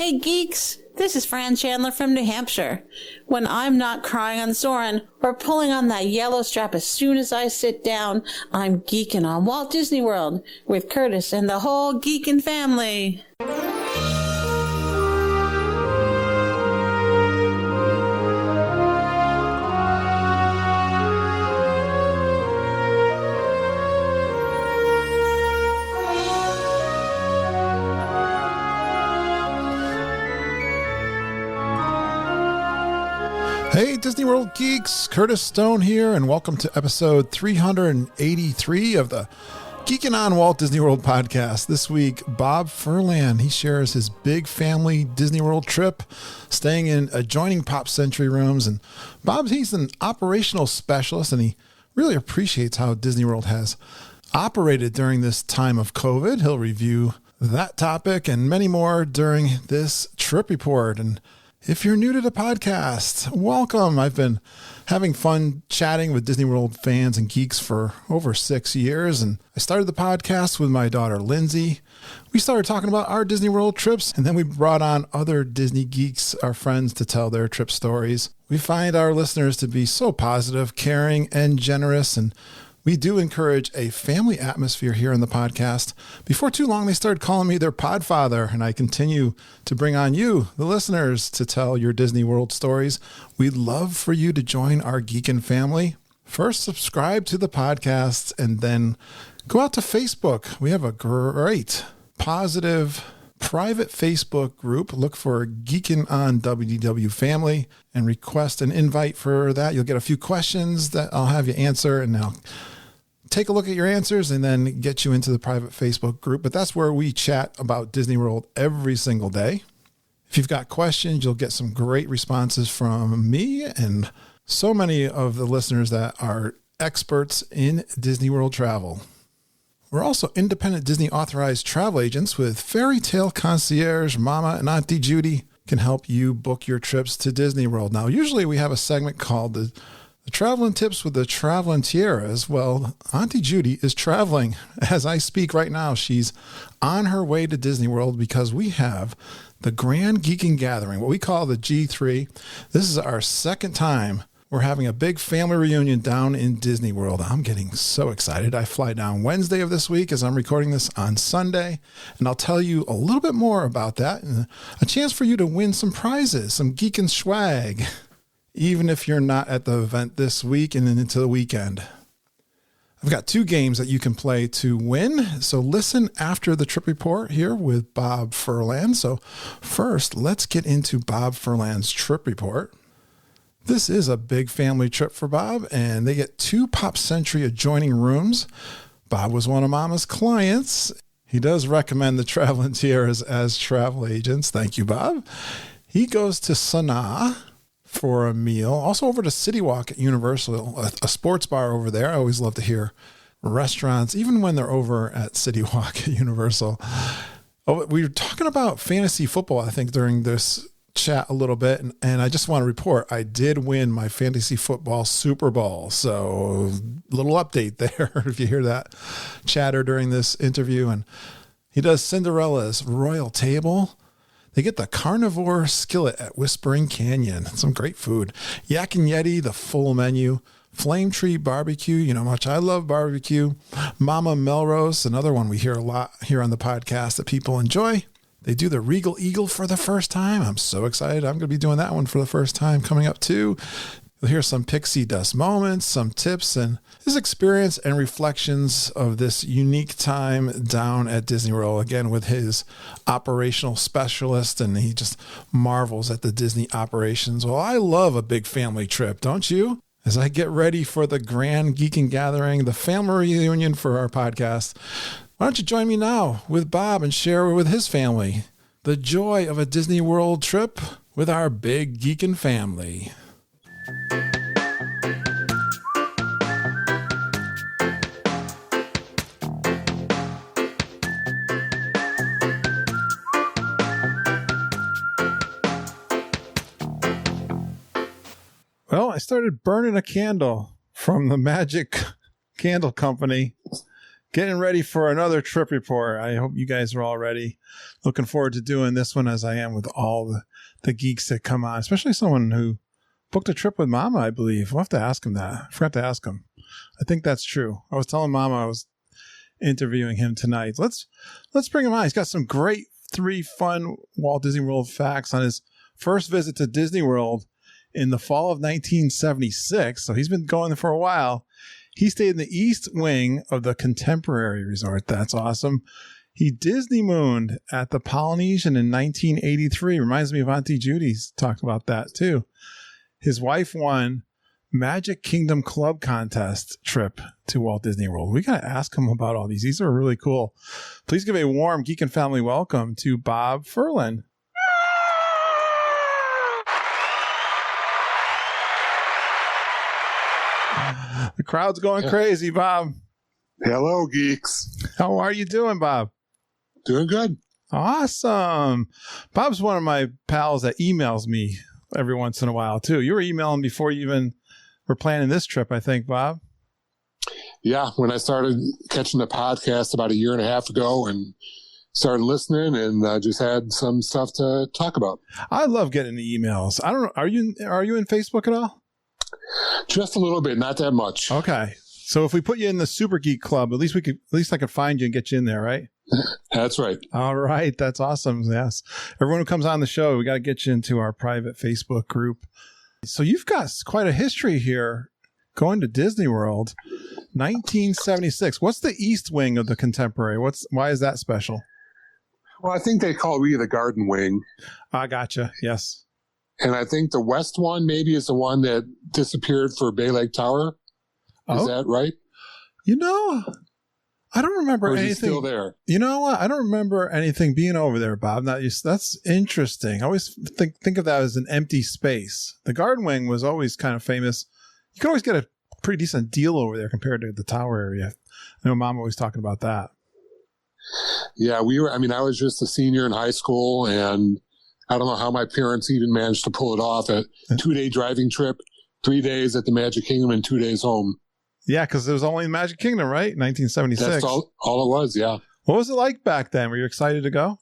Hey geeks, this is Fran Chandler from New Hampshire. When I'm not crying on Soarin' or pulling on that yellow strap as soon as I sit down, I'm geeking on Walt Disney World with Curtis and the whole geekin' family. Hey Disney World geeks, Curtis Stone here, and welcome to episode 383 of the Geekin' on Walt Disney World podcast. This week, Bob Furlan, he shares his big family Disney World trip, staying in adjoining Pop Century rooms. And Bob, he's an operational specialist, and he really appreciates how Disney World has operated during this time of COVID. He'll review that topic and many more during this trip report. And if you're new to the podcast, welcome. I've been having fun chatting with Disney World fans and geeks for over 6 years, and I started the podcast with my daughter, Lindsay. We started talking about our Disney World trips, and then we brought on other Disney geeks, our friends, to tell their trip stories. We find our listeners to be so positive, caring, and generous, and we do encourage a family atmosphere here in the podcast. Before too long, they started calling me their podfather, and I continue to bring on you, the listeners, to tell your Disney World stories. We'd love for you to join our Geekin' family. First, subscribe to the podcast, and then go out to Facebook. We have a great, positive, private Facebook group. Look for Geekin' on WDW Family and request an invite for that. You'll get a few questions that I'll have you answer, and I'll take a look at your answers and then get you into the private Facebook group. But that's where we chat about Disney World every single day. If you've got questions, you'll get some great responses from me and so many of the listeners that are experts in Disney World travel. We're also independent Disney authorized travel agents with Fairy Tale Concierge. Mama and Auntie Judy can help you book your trips to Disney World. Now, usually we have a segment called the Traveling Tips with the Traveling Tiaras. Well, Auntie Judy is traveling as I speak right now. She's on her way to Disney World because we have the Grand Geeking Gathering, what we call the G3. This is our second time we're having a big family reunion down in Disney World. I'm getting so excited. I fly down Wednesday of this week as I'm recording this on Sunday, and I'll tell you a little bit more about that and a chance for you to win some prizes, some Geekin' swag, even if you're not at the event this week and then into the weekend. I've got 2 games that you can play to win, so listen after the trip report here with Bob Furlan. So first, let's get into Bob Furlan's trip report. This is a big family trip for Bob, and they get 2 Pop Century adjoining rooms. Bob was one of Mama's clients. He does recommend the Traveling Tiaras as travel agents. Thank you, Bob. He goes to Sanaa for a meal. Also over to City Walk at Universal, a sports bar over there. I always love to hear restaurants, even when they're over at City Walk at Universal. Oh, we were talking about fantasy football, I think, during this chat a little bit. And I just want to report, I did win my fantasy football Super Bowl. So little update there if you hear that chatter during this interview. And he does Cinderella's Royal Table. They get the carnivore skillet at Whispering Canyon. Some great food. Yak and Yeti, the full menu. Flame Tree Barbecue. You know how much I love barbecue. Mama Melrose, another one we hear a lot here on the podcast that people enjoy. They do the Regal Eagle for the first time. I'm so excited. I'm going to be doing that one for the first time coming up too. You'll hear some pixie dust moments, some tips, and his experience and reflections of this unique time down at Disney World, again with his operational specialist, and he just marvels at the Disney operations. Well, I love a big family trip, don't you? As I get ready for the Grand Geeking Gathering, the family reunion for our podcast, why don't you join me now with Bob and share with his family the joy of a Disney World trip with our big Geekin' family. Well, I started burning a candle from the Magic Candle Company getting ready for another trip report. I hope you guys are all ready. Looking forward to doing this one, as I am with all the geeks that come on, especially someone who booked a trip with Mama, I believe. We'll have to ask him that. I forgot to ask him. I think that's true. I was telling Mama I was interviewing him tonight. Let's bring him on. He's got some great 3 fun Walt Disney World facts on his first visit to Disney World in the fall of 1976. So he's been going there for a while. He stayed in the East Wing of the Contemporary Resort. That's awesome. He Disney mooned at the Polynesian in 1983. Reminds me of Auntie Judy's talked about that too. His wife won Magic Kingdom Club contest trip to Walt Disney World. We got to ask him about all these. These are really cool. Please give a warm Geek and Family welcome to Bob Furlan. The crowd's going crazy, Bob. Hello, geeks. How are you doing, Bob? Doing good. Awesome. Bob's one of my pals that emails me every once in a while, too. You were emailing before you even were planning this trip, I think, Bob. Yeah, when I started catching the podcast about a year and a half ago and started listening and just had some stuff to talk about. I love getting the emails. I don't know. Are you in Facebook at all? Just a little bit, not that much. Okay. So if we put you in the Super Geek Club, at least I could find you and get you in there, right? That's right. All right. That's awesome. Yes. Everyone who comes on the show, we got to get you into our private Facebook group. So you've got quite a history here going to Disney World. 1976. What's the East Wing of the Contemporary? Why is that special? Well, I think they call we the Garden Wing. I gotcha. Yes. And I think the West one maybe is the one that disappeared for Bay Lake Tower. Is that right? I don't remember anything. Is it still there? You know what? I don't remember anything being over there, Bob. That's interesting. I always think of that as an empty space. The Garden Wing was always kind of famous. You could always get a pretty decent deal over there compared to the tower area. I know Mom always talking about that. Yeah, I was just a senior in high school, and I don't know how my parents even managed to pull it off. A 2-day driving trip, 3 days at the Magic Kingdom and 2 days home. Yeah, because it was only Magic Kingdom, right? 1976. That's all it was, yeah. What was it like back then? Were you excited to go?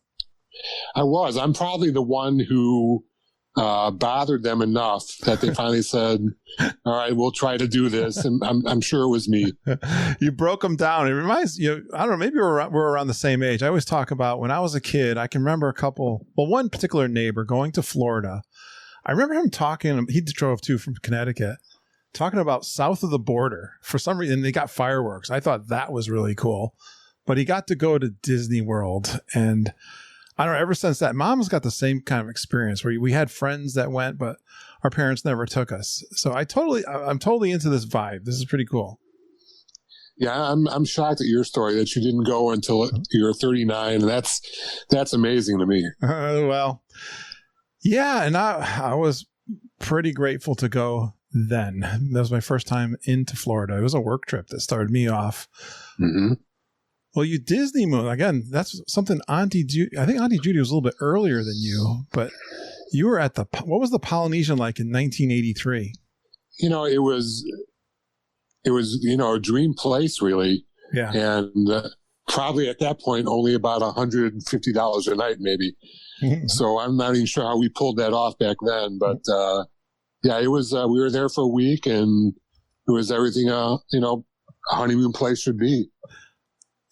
I was. I'm probably the one who bothered them enough that they finally said, all right, we'll try to do this. And I'm sure it was me. You broke them down. It reminds you, I don't know, maybe we're around the same age. I always talk about when I was a kid, I can remember one particular neighbor going to Florida. I remember him talking, he drove too from Connecticut, talking about south of the border. For some reason, they got fireworks. I thought that was really cool. But he got to go to Disney World. And I don't know, ever since that, Mom's got the same kind of experience where we had friends that went, but our parents never took us. So I'm totally into this vibe. This is pretty cool. Yeah, I'm shocked at your story that you didn't go until you're 39. And that's amazing to me. Well, yeah. And I was pretty grateful to go then. That was my first time into Florida. It was a work trip that started me off. Mm-hmm. Well, you Disney moon again. That's something Auntie Judy. I think Auntie Judy was a little bit earlier than you, but you were at what was the Polynesian like in 1983? It was a dream place, really. Yeah. And probably at that point, only about $150 a night, maybe. Mm-hmm. So I'm not even sure how we pulled that off back then, but yeah, it was. We were there for a week, and it was everything a honeymoon place should be.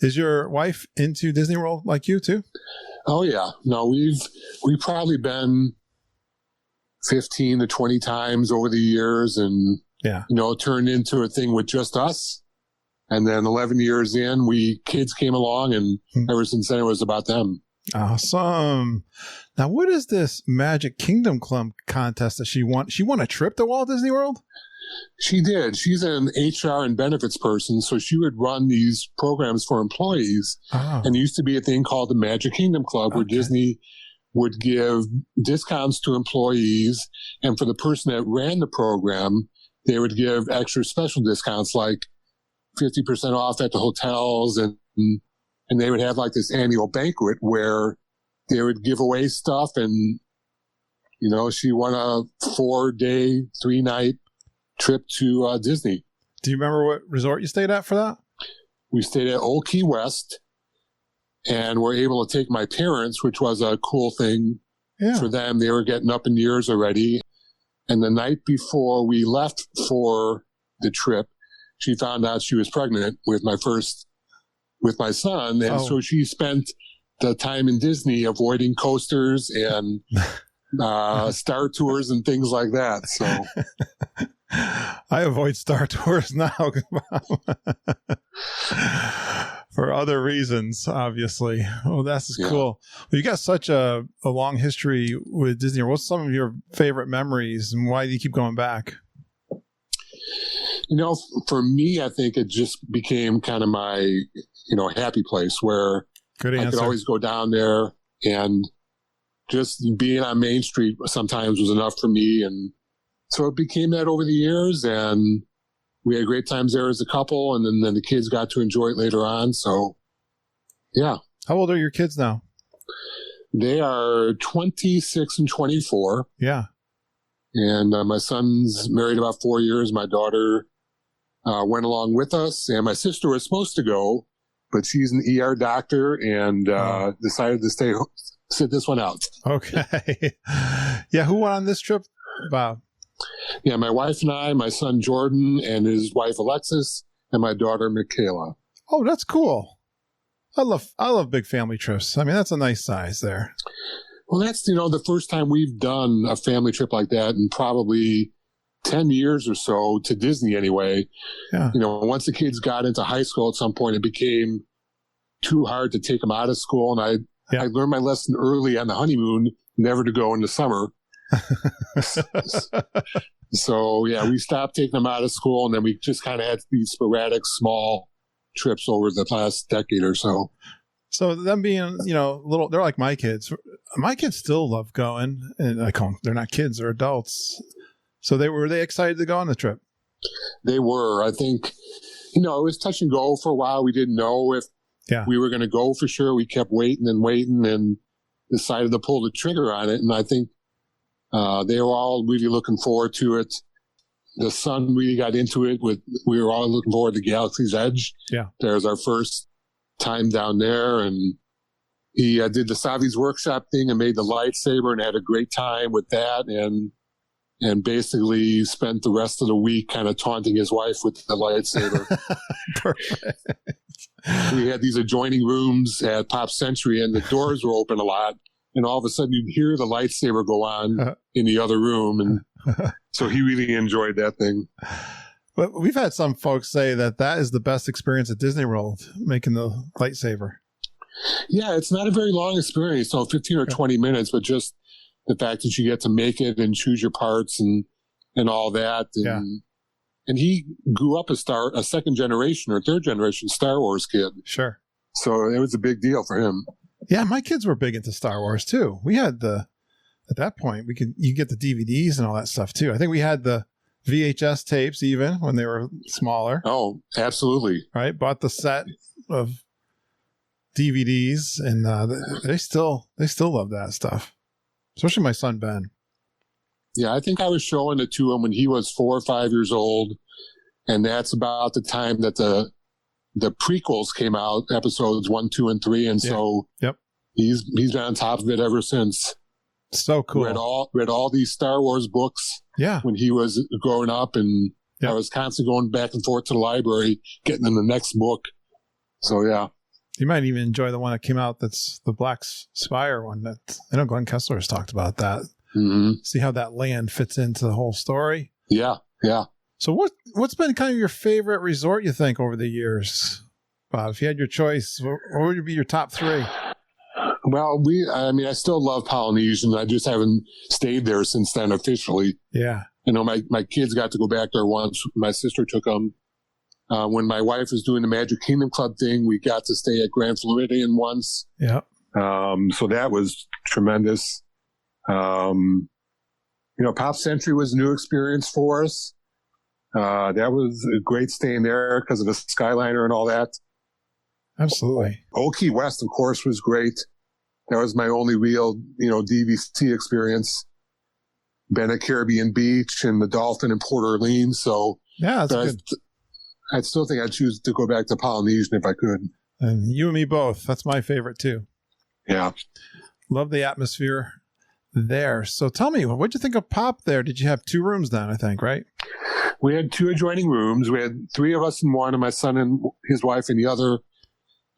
Is your wife into Disney World like you too? Oh yeah. No, we've probably been 15 to 20 times over the years, and it turned into a thing with just us. And then 11 years in, kids came along, and ever since then it was about them. Awesome. Now, what is this Magic Kingdom Club contest that she won? She won a trip to Walt Disney World? She did. She's an HR and benefits person, so she would run these programs for employees. Oh. And there used to be a thing called the Magic Kingdom Club where Disney would give discounts to employees, and for the person that ran the program, they would give extra special discounts like 50% off at the hotels, and they would have like this annual banquet where they would give away stuff. And, she won a 4-day, 3-night trip to Disney. Do you remember what resort you stayed at for that? we stayed at Old Key West, and were able to take my parents, which was a cool thing for them. They were getting up in years already. And the night before we left for the trip, she found out she was pregnant with my son. And so she spent the time in Disney avoiding coasters and Star Tours and things like that. So I avoid Star Tours now for other reasons, obviously. Oh, that's cool. Well, you got such a long history with Disney. What's some of your favorite memories, and why do you keep going back? For me, I think it just became kind of my, happy place where I could always go down there, and just being on Main Street sometimes was enough for me. And so it became that over the years, and we had great times there as a couple, and then the kids got to enjoy it later on. So, yeah. How old are your kids now? They are 26 and 24. Yeah. And my son's married about 4 years. My daughter went along with us, and my sister was supposed to go, but she's an ER doctor and decided to sit this one out. Okay. Yeah. Who went on this trip, Bob? Yeah, my wife and I, my son Jordan and his wife Alexis, and my daughter Michaela. Oh, that's cool. I love big family trips. I mean, that's a nice size there. Well, that's, the first time we've done a family trip like that in probably 10 years or so, to Disney anyway. Yeah. Once the kids got into high school at some point, it became too hard to take them out of school. And I learned my lesson early on the honeymoon, never to go in the summer. So, we stopped taking them out of school, and then we just kind of had these sporadic small trips over the last decade or so. So them being, little, they're like my kids. My kids still love going, and I call them, they're not kids, they're adults. So were they excited to go on the trip? They were. I think, it was touch and go for a while. We didn't know if we were going to go for sure. We kept waiting and decided to pull the trigger on it. And I think they were all really looking forward to it. The son really got into it. We were all looking forward to Galaxy's Edge. Yeah. There's our first time down there, and he did the Savi's workshop thing and made the lightsaber and had a great time with that, and basically spent the rest of the week kind of taunting his wife with the lightsaber. Perfect. We had these adjoining rooms at Pop Century, and the doors were open a lot, and all of a sudden you'd hear the lightsaber go on in the other room, and so he really enjoyed that thing. But we've had some folks say that is the best experience at Disney World, making the lightsaber. Yeah, it's not a very long experience, so 15 or 20 minutes, but just the fact that you get to make it and choose your parts and all that. And he grew up a second generation or third generation Star Wars kid. Sure. So it was a big deal for him. Yeah, my kids were big into Star Wars too. We had at that point, you get the DVDs and all that stuff too. I think we had the VHS tapes even when they were smaller. Oh, absolutely. Right. Bought the set of DVDs, and they still love that stuff. Especially my son, Ben. Yeah. I think I was showing it to him when he was 4 or 5 years old. And that's about the time that the prequels came out, episodes 1, 2, and 3. And so he's been on top of it ever since. So cool. Read all these Star Wars books when he was growing up, and I was constantly going back and forth to the library, getting in the next book. So, yeah. You might even enjoy the one that came out that's the Black Spire one. I know Glenn Kessler has talked about that. Mm-hmm. See how that land fits into the whole story? Yeah, yeah. So what's been kind of your favorite resort, you think, over the years, Bob? If you had your choice, what would be your top 3? Well, I still love Polynesian. I just haven't stayed there since then officially. Yeah. My kids got to go back there once. My sister took them. When my wife was doing the Magic Kingdom Club thing, we got to stay at Grand Floridian once. Yeah. So that was tremendous. Pop Century was a new experience for us. That was a great staying there because of the Skyliner and all that. Absolutely. Old Key West, of course, was great. That was my only real, DVC experience. Been at Caribbean Beach and the Dolphin in Port Orleans. So yeah, that's good. I still think I'd choose to go back to Polynesian if I could. And you and me both. That's my favorite too. Yeah. Love the atmosphere there. So tell me, what'd you think of Pop there? Did you have 2 rooms then, I think, right? We had 2 adjoining rooms. We had 3 of us in one, and my son and his wife in the other.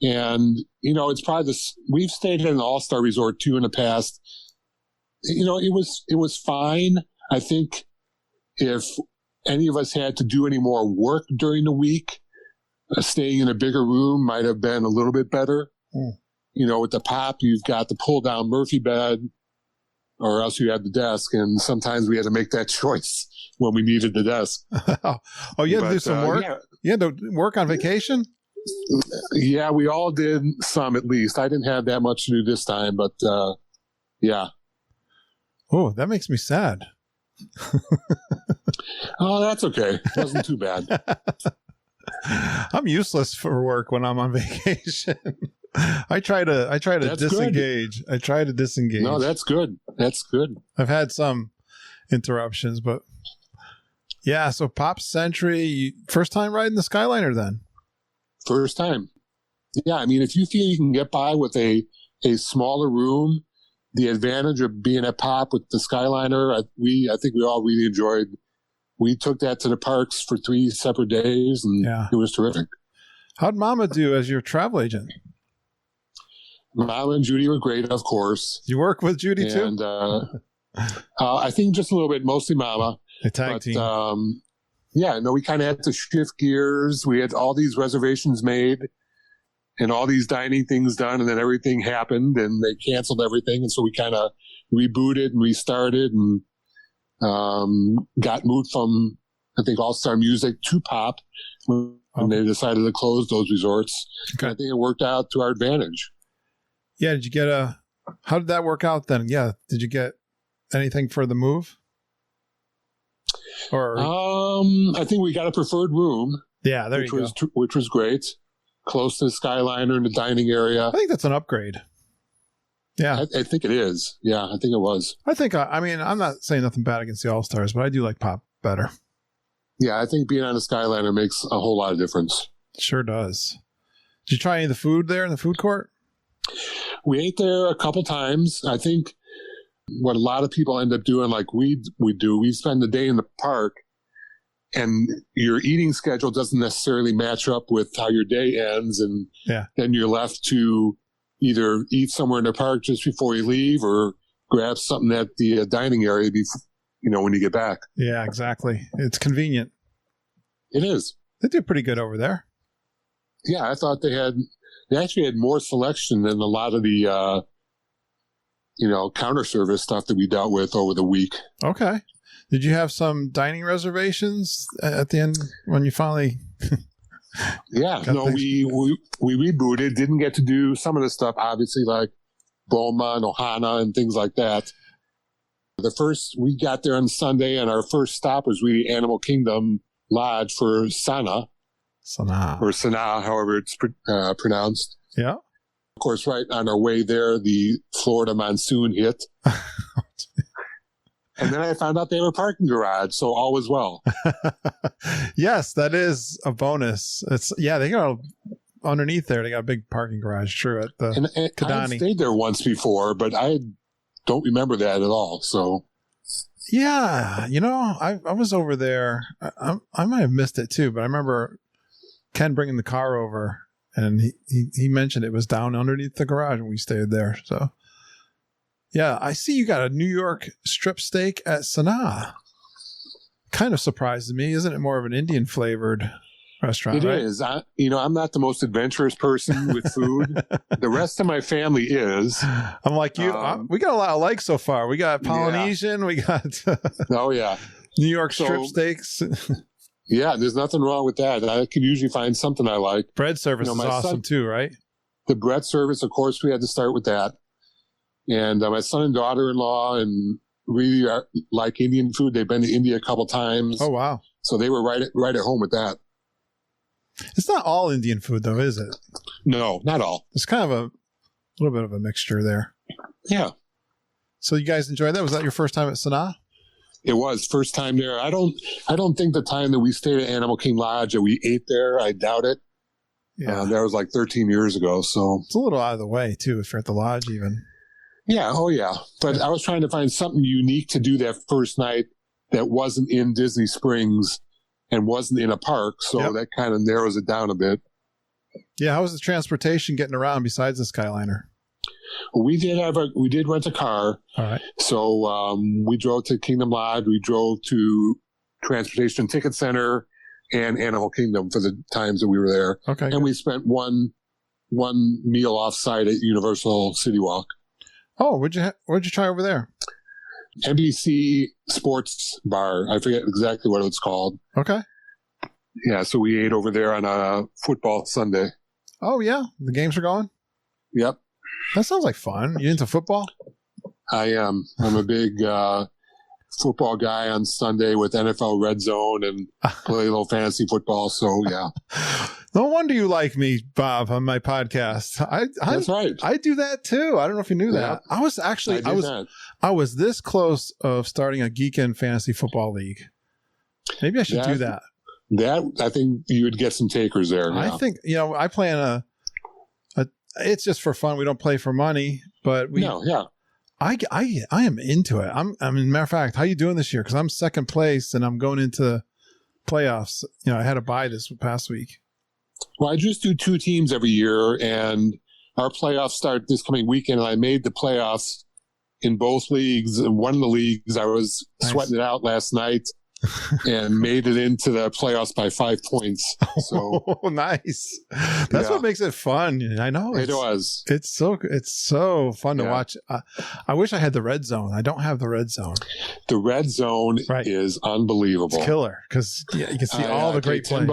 And, it's probably this, we've stayed in an all-star resort too in the past. It was fine. I think if any of us had to do any more work during the week, staying in a bigger room might have been a little bit better. Mm. With the Pop, you've got the pull-down Murphy bed, or else you had the desk, and sometimes we had to make that choice when we needed the desk. You had to do some work? Yeah. You had to work on vacation? Yeah, we all did some at least. I didn't have that much to do this time, but yeah. Oh, that makes me sad. Oh, that's okay. It wasn't too bad. I'm useless for work when I'm on vacation. I try to that's disengage. Good. I try to disengage. No, that's good. That's good. I've had some interruptions, but yeah. So Pop Century, first time riding the Skyliner then? First time. Yeah, I mean, if you feel you can get by with a smaller room, the advantage of being at Pop with the Skyliner, I think we all really enjoyed. We took that to the parks for 3 separate days, and It was terrific. How'd Mama do as your travel agent? Mama and Judy were great, of course. You work with Judy too? And I think just a little bit, mostly Mama. A tag team. We kind of had to shift gears. We had all these reservations made and all these dining things done, and then everything happened, and they canceled everything. And so we kind of rebooted and restarted and got moved from, I think, All Star Music to Pop when they decided to close those resorts. Okay. And I think it worked out to our advantage. Yeah. Did you get how did that work out then? Yeah. Did you get anything for the move? Or I think we got a preferred room. Yeah, there you go. Which was great. Close to the Skyliner in the dining area. I think that's an upgrade. Yeah. I think it is. Yeah, I think it was. I think, I'm not saying nothing bad against the All-Stars, but I do like Pop better. Yeah, I think being on a Skyliner makes a whole lot of difference. Sure does. Did you try any of the food there in the food court? We ate there a couple times. I think what a lot of people end up doing, like we do, we spend the day in the park, and your eating schedule doesn't necessarily match up with how your day ends, and then you're left to either eat somewhere in the park just before you leave, or grab something at the dining area when you get back. Yeah, exactly. It's convenient. It is. They do pretty good over there. Yeah, I thought they actually had more selection than a lot of the counter service stuff that we dealt with over the week. Okay. Did you have some dining reservations at the end when you finally? Yeah. No, we rebooted. Didn't get to do some of the stuff, obviously, like Boma and Ohana and things like that. We got there on Sunday, and our first stop was really Animal Kingdom Lodge for Sana. Or Sana, however it's pronounced. Yeah. Of course, right on our way there, the Florida monsoon hit. And then I found out they have a parking garage, so all was well. Yes, that is a bonus. They got underneath there. They got a big parking garage, true, at the Kidani. I stayed there once before, but I don't remember that at all. So, yeah, I was over there. I might have missed it too, but I remember Ken bringing the car over, and he mentioned it was down underneath the garage, and we stayed there. So. Yeah, I see you got a New York strip steak at Sanaa. Kind of surprises me. Isn't it more of an Indian flavored restaurant? It is. I'm not the most adventurous person with food. The rest of my family is. I'm like you. We got a lot of likes so far. We got Polynesian. Yeah. We got New York strip steaks. Yeah, there's nothing wrong with that. I can usually find something I like. Bread service is awesome too, right? The bread service, of course, we had to start with that. And my son and daughter-in-law and really like Indian food. They've been to India a couple times. Oh, wow. So they were right at home with that. It's not all Indian food, though, is it? No, not all. It's kind of a little bit of a mixture there. Yeah. So you guys enjoyed that? Was that your first time at Sanaa? It was first time there. I don't think the time that we stayed at Animal King Lodge that we ate there, I doubt it. Yeah. That was like 13 years ago. So it's a little out of the way too, if you're at the lodge even. Yeah. Oh yeah. But I was trying to find something unique to do that first night that wasn't in Disney Springs and wasn't in a park. So that kind of narrows it down a bit. Yeah. How was the transportation getting around besides the Skyliner? Well, we did rent a car. All right. So we drove to Kingdom Lodge. We drove to Transportation Ticket Center and Animal Kingdom for the times that we were there. Okay. And we spent one meal off site at Universal City Walk. Oh, what'd you try over there? NBC Sports Bar. I forget exactly what it's called. Okay. Yeah, so we ate over there on a football Sunday. Oh yeah, the games are going. Yep. That sounds like fun. You into football? I am. I'm a big football guy on Sunday with NFL Red Zone and play a little fantasy football. So yeah. No wonder you like me, Bob, on my podcast. That's right. I do that too. I don't know if you knew that. I was this close of starting a Geek and Fantasy Football League. Maybe I should do that. I think you would get some takers there. I think, I play in a it's just for fun. We don't play for money, but I am into it. Matter of fact, how you doing this year? Because I'm second place and I'm going into playoffs. I had a bye this past week. Well, I just do 2 teams every year, and our playoffs start this coming weekend. And I made the playoffs in both leagues. And one of the leagues, I was sweating it out last night and made it into the playoffs by 5 points. So nice. That's what makes it fun. I know it was. It's so fun to watch. I wish I had the red zone. I don't have the red zone. The red zone is unbelievable. It's killer because you can see all the great plays.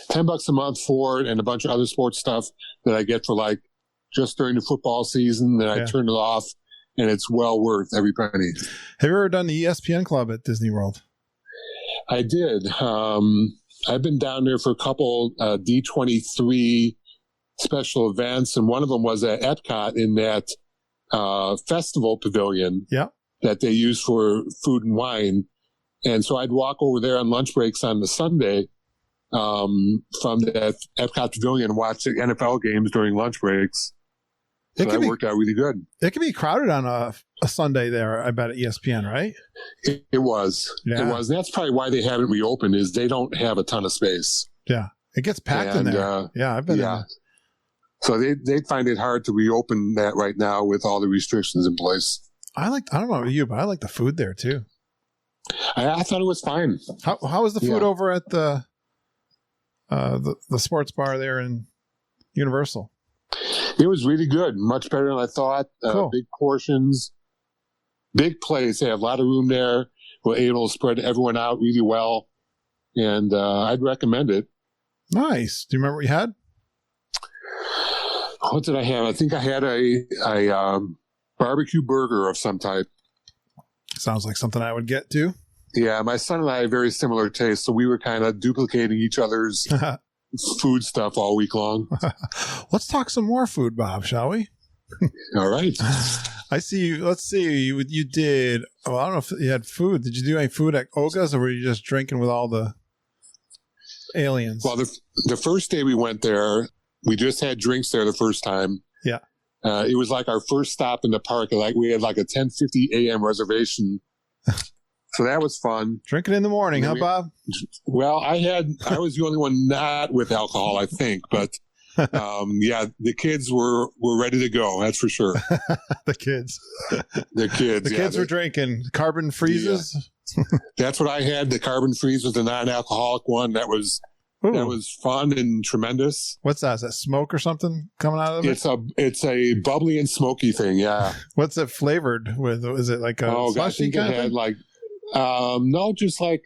$10 a month for it, and a bunch of other sports stuff that I get for just during the football season. Then I turn it off, and it's well worth every penny. Have you ever done the ESPN Club at Disney World? I did. I've been down there for a couple D23 special events, and one of them was at Epcot in that festival pavilion that they use for food and wine. And so I'd walk over there on lunch breaks on the Sunday from the Epcot pavilion and watch the NFL games during lunch breaks. So that worked out really good. It can be crowded on a Sunday there, I bet, at ESPN, right? It was. Yeah. It was. That's probably why they haven't reopened, is they don't have a ton of space. Yeah. It gets packed in there. I've been in there. So they find it hard to reopen that right now with all the restrictions in place. I don't know about you, but I like the food there too. I thought it was fine. How was the food over at the sports bar there in Universal? It was really good. Much better than I thought. Cool. Big portions, big place. They have a lot of room there. We're able to spread everyone out really well. And I'd recommend it. Nice. Do you remember what you had? What did I have? I think I had a barbecue burger of some type. Sounds like something I would get too. Yeah, my son and I have very similar tastes, so we were kind of duplicating each other's food stuff all week long. Let's talk some more food, Bob, shall we? All right. I see you. Let's see. You did. Oh, I don't know if you had food. Did you do any food at Oga's, or were you just drinking with all the aliens? Well, the first day we went there, we just had drinks there the first time. Yeah. It was like our first stop in the park. We had like a 10:50 a.m. reservation. So that was fun. Drinking in the morning, huh, Bob? Well, I was the only one not with alcohol, I think. But the kids were ready to go. That's for sure. The kids. The kids were drinking carbon freezes. Yeah. That's what I had. The carbon freeze was the non-alcoholic one. That was fun and tremendous. What's that? Is that smoke or something coming out of it? It's a bubbly and smoky thing. Yeah. What's it flavored with? Is it like a slushy kind of thing? No, just like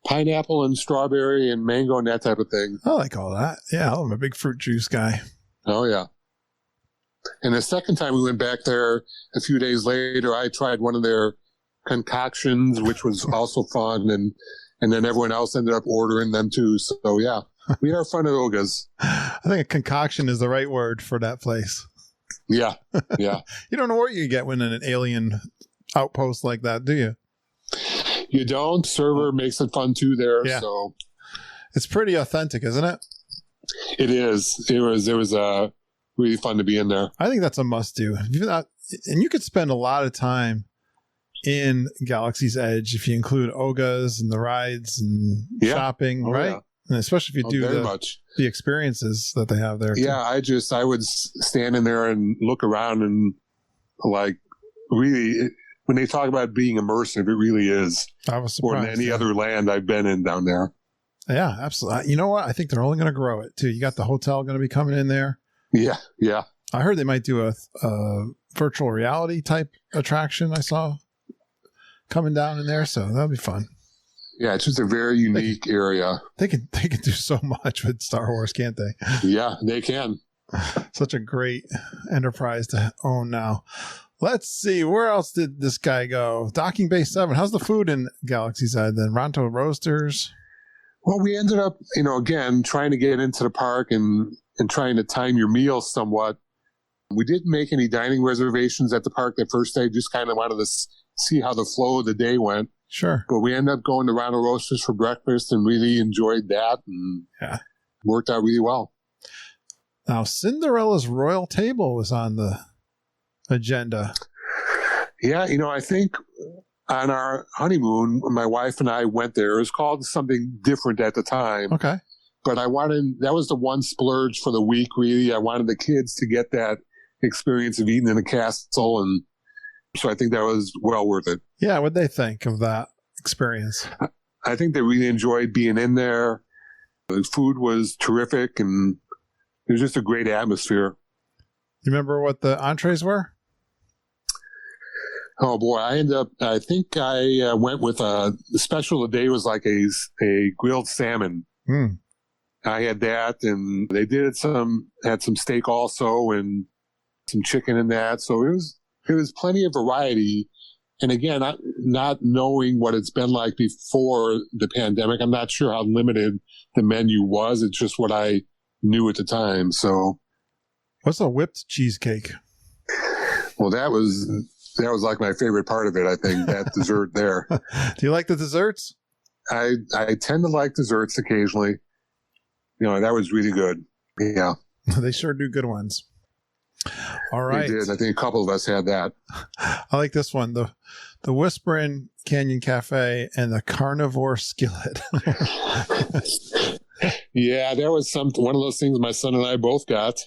pineapple and strawberry and mango and that type of thing. I like all that. Yeah, I'm a big fruit juice guy. Oh, yeah. And the second time we went back there a few days later, I tried one of their concoctions, which was also fun. And then everyone else ended up ordering them too. So, yeah, we had our fun at Oga's. I think a concoction is the right word for that place. Yeah, yeah. You don't know what you get when in an alien outpost like that, do you? You don't. Server makes it fun too there. Yeah. So it's pretty authentic, isn't it? it is. It was really fun to be in there. I think that's a must do. And you could spend a lot of time in Galaxy's Edge if you include Ogas and the rides and shopping, right? Yeah. And especially if you do the experiences that they have there. Yeah, too. I would stand in there and look around and like really, when they talk about being immersive, it really is. I was surprised. More than any other land I've been in down there. Yeah, absolutely. You know what? I think they're only going to grow it too. You got the hotel going to be coming in there. Yeah, yeah. I heard they might do a virtual reality type attraction. I saw coming down in there, so that'll be fun. Yeah, it's just a very unique area. They can do so much with Star Wars, can't they? Yeah, they can. Such a great enterprise to own now. Let's see, where else did this guy go? Docking Bay 7. How's the food in Galaxy's Edge then? Ronto Roasters? Well, we ended up, again, trying to get into the park and trying to time your meals somewhat. We didn't make any dining reservations at the park that first day, just kind of wanted to see how the flow of the day went. Sure. But we ended up going to Ronto Roasters for breakfast and really enjoyed that and worked out really well. Now, Cinderella's Royal Table was on the agenda. Yeah, I think on our honeymoon, my wife and I went there. It was called something different at the time. Okay. But that was the one splurge for the week, really. I wanted the kids to get that experience of eating in a castle, and so I think that was well worth it. Yeah, what'd they think of that experience? I think they really enjoyed being in there. The food was terrific, and it was just a great atmosphere. You remember what the entrees were? Oh boy, I think I went with the special of the day was like a grilled salmon. Mm. I had that, and they had some steak also, and some chicken in that. So it was plenty of variety. And again, not knowing what it's been like before the pandemic, I'm not sure how limited the menu was. It's just what I knew at the time. So, what's a whipped cheesecake? Well, that was like my favorite part of it. I think that dessert there. Do you like the desserts? I tend to like desserts occasionally. That was really good. Yeah. They sure do good ones. All right. They did. I think a couple of us had that. I like this one. The Whispering Canyon Cafe and the Carnivore Skillet. Yeah, that was one of those things my son and I both got.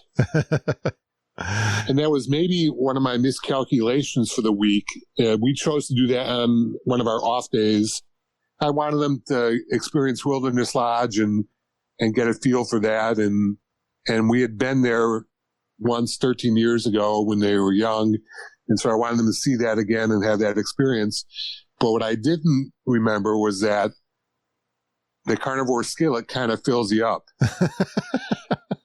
And that was maybe one of my miscalculations for the week. We chose to do that on one of our off days. I wanted them to experience Wilderness Lodge and get a feel for that. And we had been there once 13 years ago when they were young. And so I wanted them to see that again and have that experience. But what I didn't remember was that the Carnivore Skillet kind of fills you up.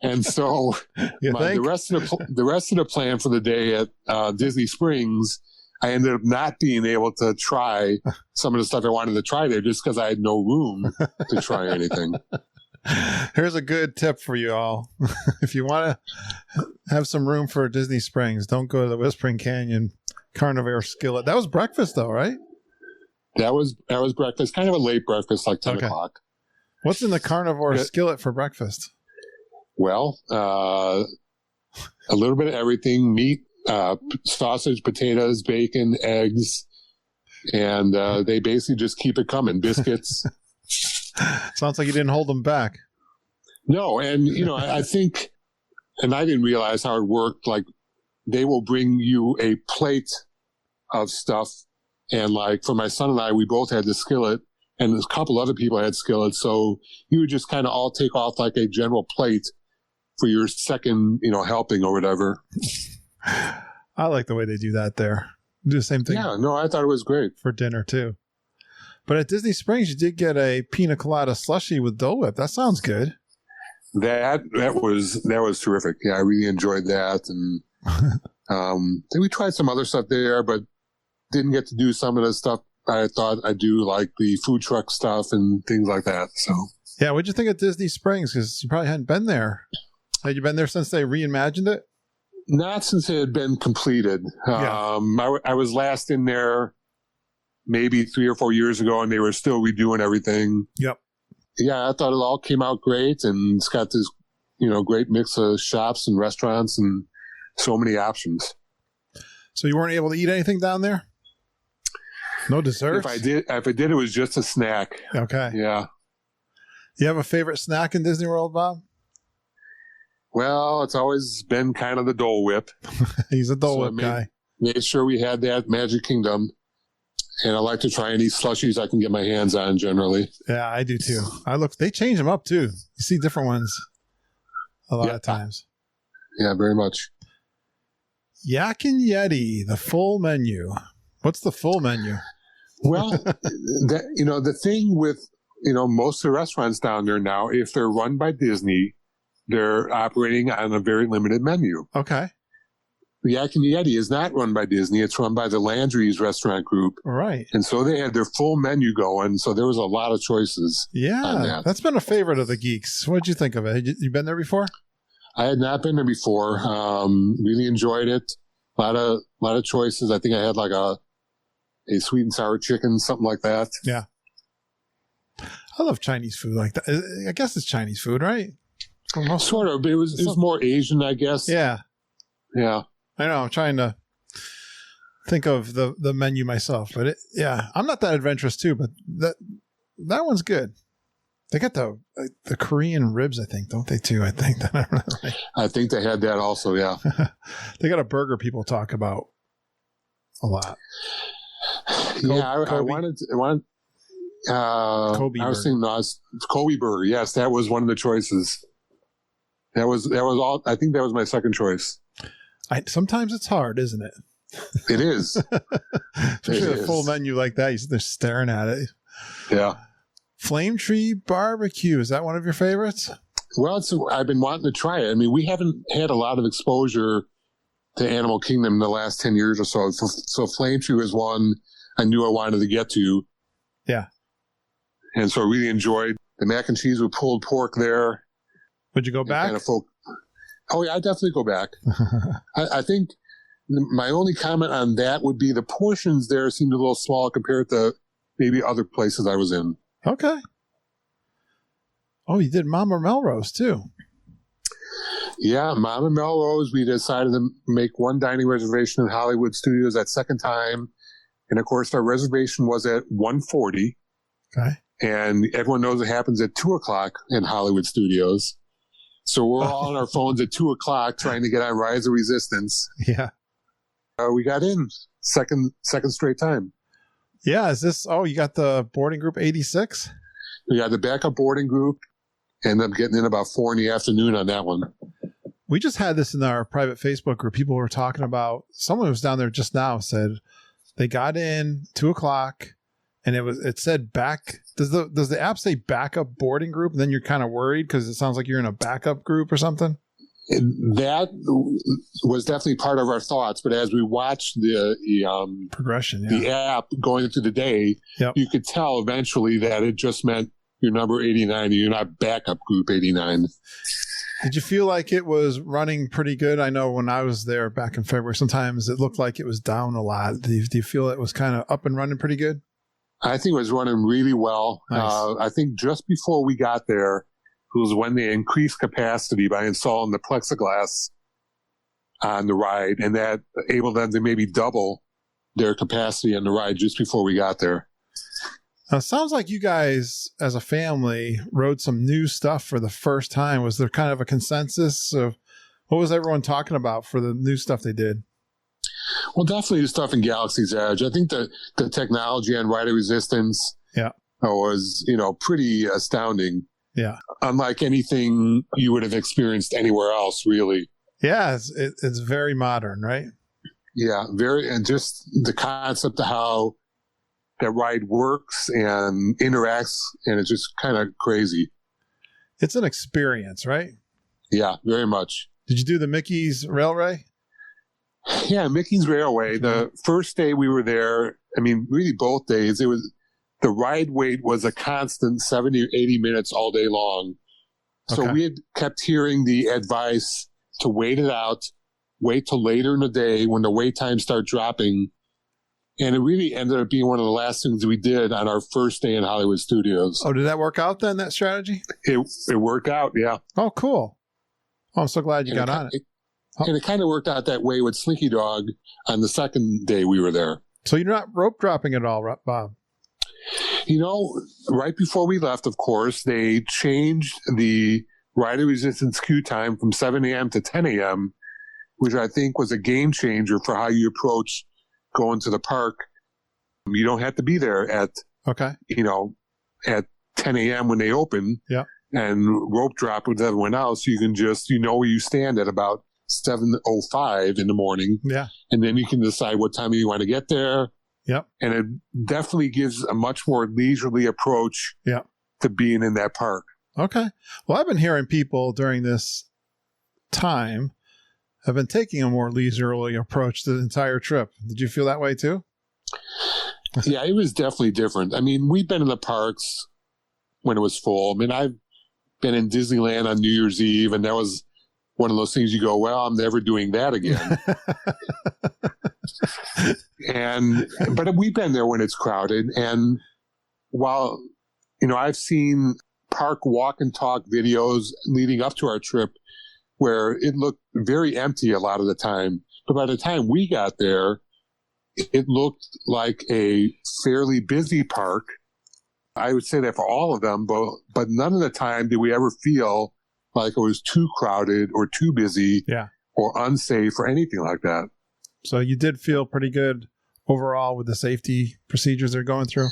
And so the rest of the plan for the day at Disney Springs, I ended up not being able to try some of the stuff I wanted to try there just because I had no room to try anything. Here's a good tip for you all. If you want to have some room for Disney Springs, don't go to the Whispering Canyon Carnivore Skillet. That was breakfast though, right? That was breakfast, kind of a late breakfast, like 10 o'clock. What's in the Carnivore Skillet for breakfast? Well, a little bit of everything: meat, sausage, potatoes, bacon, eggs, and they basically just keep it coming. Biscuits. Sounds like you didn't hold them back. No, and I think, and I didn't realize how it worked. Like, they will bring you a plate of stuff, and like for my son and I, we both had the skillet, and a couple other people had skillets. So you would just kind of all take off like a general plate for your second, helping or whatever. I like the way they do that there. Do the same thing. Yeah, no, I thought it was great for dinner too. But at Disney Springs, you did get a pina colada slushie with Dole Whip. That sounds good. That was terrific. Yeah, I really enjoyed that, and we tried some other stuff there, but didn't get to do some of the stuff I thought I'd do, like the food truck stuff and things like that. So yeah, what'd you think of Disney Springs? Because you probably hadn't been there. Had you been there since they reimagined it? Not since it had been completed. Yeah. I was last in there maybe 3 or 4 years ago, and they were still redoing everything. Yep. Yeah, I thought it all came out great, and it's got this, great mix of shops and restaurants and so many options. So you weren't able to eat anything down there? No desserts? If I did, it was just a snack. Okay. Yeah. You have a favorite snack in Disney World, Bob? Well, it's always been kind of the Dole Whip. He's a Dole Whip guy. Made sure we had that Magic Kingdom. And I like to try any slushies I can get my hands on generally. Yeah, I do too. They change them up too. You see different ones a lot of times. Yeah, very much. Yak and Yeti, the full menu. What's the full menu? Well, the thing with, most of the restaurants down there now, if they're run by Disney, they're operating on a very limited menu. Okay. The Yak and Yeti is not run by Disney. It's run by the Landry's restaurant group. Right. And so they had their full menu going. So there was a lot of choices. Yeah. That's been a favorite of the geeks. What did you think of it? You been there before? I had not been there before. Really enjoyed it. A lot of choices. I think I had like a sweet and sour chicken, something like that. Yeah. I love Chinese food like that. I guess it's Chinese food, right? Sort of. But it was more Asian, I guess. Yeah. Yeah. I know. I'm trying to think of the menu myself, but I'm not that adventurous too, but that one's good. They got the Korean ribs, I think, don't they too? I think that. I think they had that also. Yeah. They got a burger people talk about a lot. Yeah, I wanted. Kobe I was thinking Kobe burger. Yes, that was one of the choices. That was all. I think that was my second choice. Sometimes it's hard, isn't it? It is. Especially a full menu like that. They're staring at it. Yeah. Flame Tree Barbecue. Is that one of your favorites? Well, I've been wanting to try it. I mean, we haven't had a lot of exposure to Animal Kingdom in the last 10 years or so. So Flame Tree was one I knew I wanted to get to. Yeah. And so I really enjoyed the mac and cheese with pulled pork there. Would you go back? Oh, yeah, I'd definitely go back. I think my only comment on that would be the portions there seemed a little small compared to maybe other places I was in. Okay. Oh, you did Mama Melrose too. Yeah, Mama Melrose. We decided to make one dining reservation in Hollywood Studios that second time. And of course, our reservation was at 1:40. Okay. And everyone knows it happens at 2:00 in Hollywood Studios. So we're all on our phones at 2:00 trying to get on Rise of Resistance. Yeah. We got in second straight time. Yeah. Is this, you got the boarding group 86? We got the backup boarding group. Ended up getting in about 4 p.m. on that one. We just had this in our private Facebook group. People were talking about, someone who was down there just now said they got in 2:00 and it said back. Does the app say backup boarding group? And then you're kind of worried because it sounds like you're in a backup group or something. That was definitely part of our thoughts. But as we watched the progression, the app going through the day, you could tell eventually that it just meant you're number 89 and you're not backup group 89. Did you feel like it was running pretty good? I know when I was there back in February, sometimes it looked like it was down a lot. Do you feel it was kind of up and running pretty good? I think it was running really well. Nice. I think just before we got there, it was when they increased capacity by installing the plexiglass on the ride, and that enabled them to maybe double their capacity on the ride just before we got there. Now, it sounds like you guys, as a family, rode some new stuff for the first time. Was there kind of a consensus of what was everyone talking about for the new stuff they did? Well, definitely the stuff in Galaxy's Edge. I think the technology on Ride of Resistance was, pretty astounding. Yeah. Unlike anything you would have experienced anywhere else, really. Yeah, it's very modern, right? Yeah, and just the concept of how that ride works and interacts, and it's just kind of crazy. It's an experience, right? Yeah, very much. Did you do the Mickey's Railway? Yeah, Mickey's Railway. The first day we were there, I mean, really both days, the ride wait was a constant 70 or 80 minutes all day long. So we had kept hearing the advice to wait it out, wait till later in the day when the wait times start dropping, And it really ended up being one of the last things we did on our first day in Hollywood Studios. Oh, did that work out then, that strategy? It worked out, yeah. Oh, cool. Oh, I'm so glad you got on it. And it kind of worked out that way with Slinky Dog on the second day we were there. So you're not rope dropping at all, Bob? Right before we left, of course, they changed the rider resistance queue time from 7 a.m. to 10 a.m., which I think was a game changer for how you approach going to the park. You don't have to be there at 10 a.m. when they open and rope drop with everyone else. You can just, where you stand at about 7:05 in the morning. Yeah. And then you can decide what time you want to get there. Yep. And it definitely gives a much more leisurely approach to being in that park. Okay. Well, I've been hearing people during this time have been taking a more leisurely approach to the entire trip. Did you feel that way too? Yeah, it was definitely different. I mean, we've been in the parks when it was full. I mean, I've been in Disneyland on New Year's Eve, and that was one of those things you go, well, I'm never doing that again. But we've been there when it's crowded. And while, I've seen park walk and talk videos leading up to our trip where it looked very empty a lot of the time. But by the time we got there, it looked like a fairly busy park. I would say that for all of them, but none of the time did we ever feel like it was too crowded or too busy or unsafe or anything like that. So you did feel pretty good overall with the safety procedures they're going through?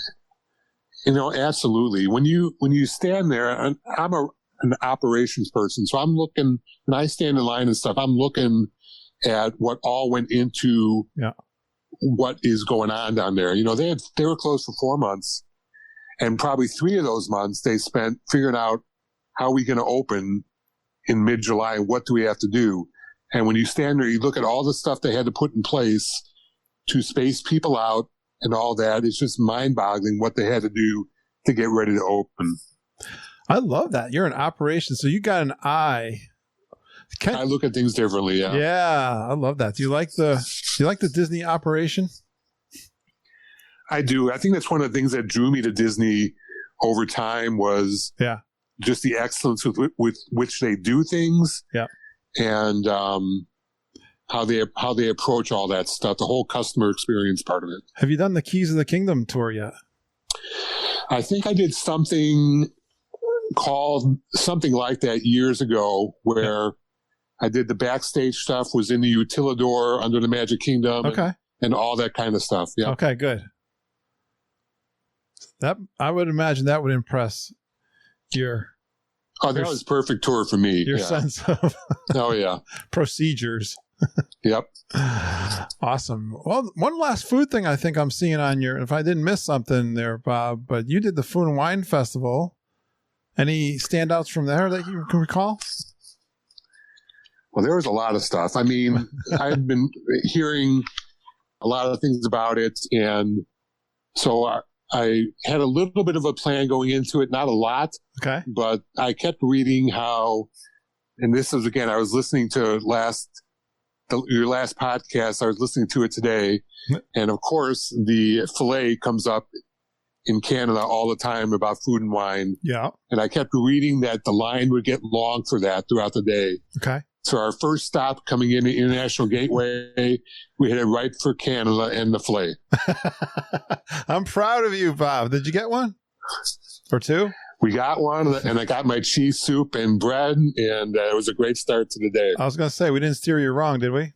Absolutely. When you stand there, and I'm an operations person, so I'm looking, when I stand in line and stuff, I'm looking at what all went into what is going on down there. They were closed for 4 months, and probably 3 of those months they spent figuring out how are we going to open in mid-July, what do we have to do? And when you stand there, you look at all the stuff they had to put in place to space people out and all that. It's just mind-boggling what they had to do to get ready to open. I love that. You're in operations, so you got an eye. I look at things differently, yeah. Yeah, I love that. Do you like the Disney operation? I do. I think that's one of the things that drew me to Disney over time was just the excellence with which they do things. Yeah. And how they approach all that stuff, the whole customer experience part of it. Have you done the Keys of the Kingdom tour yet? I think I did something called something like that years ago where I did the backstage stuff, was in the Utilidor under the Magic Kingdom and all that kind of stuff. Yeah. Okay, good. That I would imagine that would impress your... Oh, that was perfect tour for me. Your sense of procedures. Yep. Awesome. Well, one last food thing I think I'm seeing on your, if I didn't miss something there, Bob, but you did the Food and Wine Festival. Any standouts from there that you can recall? Well, there was a lot of stuff. I mean, I've been hearing a lot of things about it. And so I had a little bit of a plan going into it, not a lot. Okay. But I kept reading how, and this is, again, I was listening to your last podcast. I was listening to it today. And of course, the filet comes up in Canada all the time about Food and Wine. Yeah. And I kept reading that the line would get long for that throughout the day. Okay. So our first stop coming in the International Gateway, we headed right for Canada and the filet. I'm proud of you, Bob. Did you get one? Or two? We got one, and I got my cheese soup and bread, and it was a great start to the day. I was going to say, we didn't steer you wrong, did we?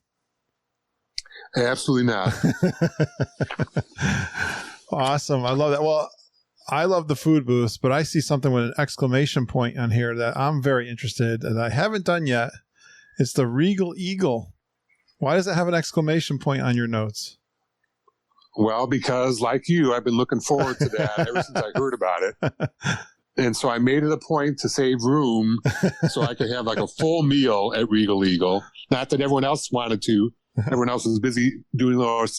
Absolutely not. Awesome. I love that. Well, I love the food booths, but I see something with an exclamation point on here that I'm very interested in, that I haven't done yet. It's the Regal Eagle. Why does it have an exclamation point on your notes? Well, because like you, I've been looking forward to that ever since I heard about it. And so I made it a point to save room so I could have like a full meal at Regal Eagle. Not that everyone else wanted to. Everyone else was busy doing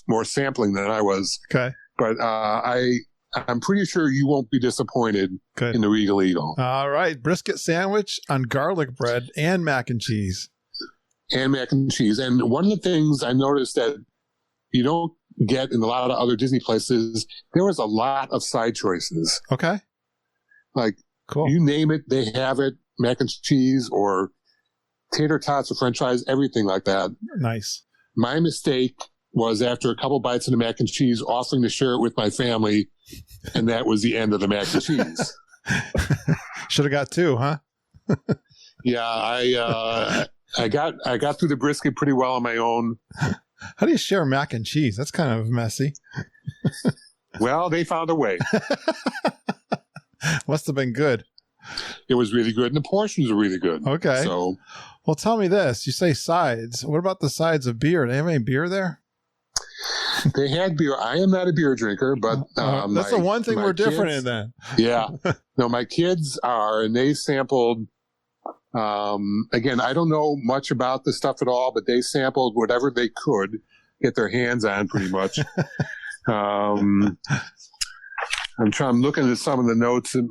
more sampling than I was. Okay. But I'm pretty sure you won't be disappointed in the Regal Eagle. All right. Brisket sandwich on garlic bread and mac and cheese. And mac and cheese. And one of the things I noticed that you don't get in a lot of other Disney places, there was a lot of side choices. Okay. Like, cool. You name it, they have it. Mac and cheese or tater tots or french fries, everything like that. Nice. My mistake was after a couple bites of the mac and cheese, offering to share it with my family, and that was the end of the mac and cheese. Should have got two, huh? Yeah, I got through the brisket pretty well on my own. How do you share mac and cheese? That's kind of messy. Well, they found a way. Must have been good. It was really good, and the portions were really good. Okay. So, well, tell me this. You say sides. What about the sides of beer? Do they have any beer there? They had beer. I am not a beer drinker, but that's the one thing we're different in then. Yeah. No, my kids are, and they sampled. Again, I don't know much about the stuff at all, but they sampled whatever they could get their hands on, pretty much. I'm looking at some of the notes, and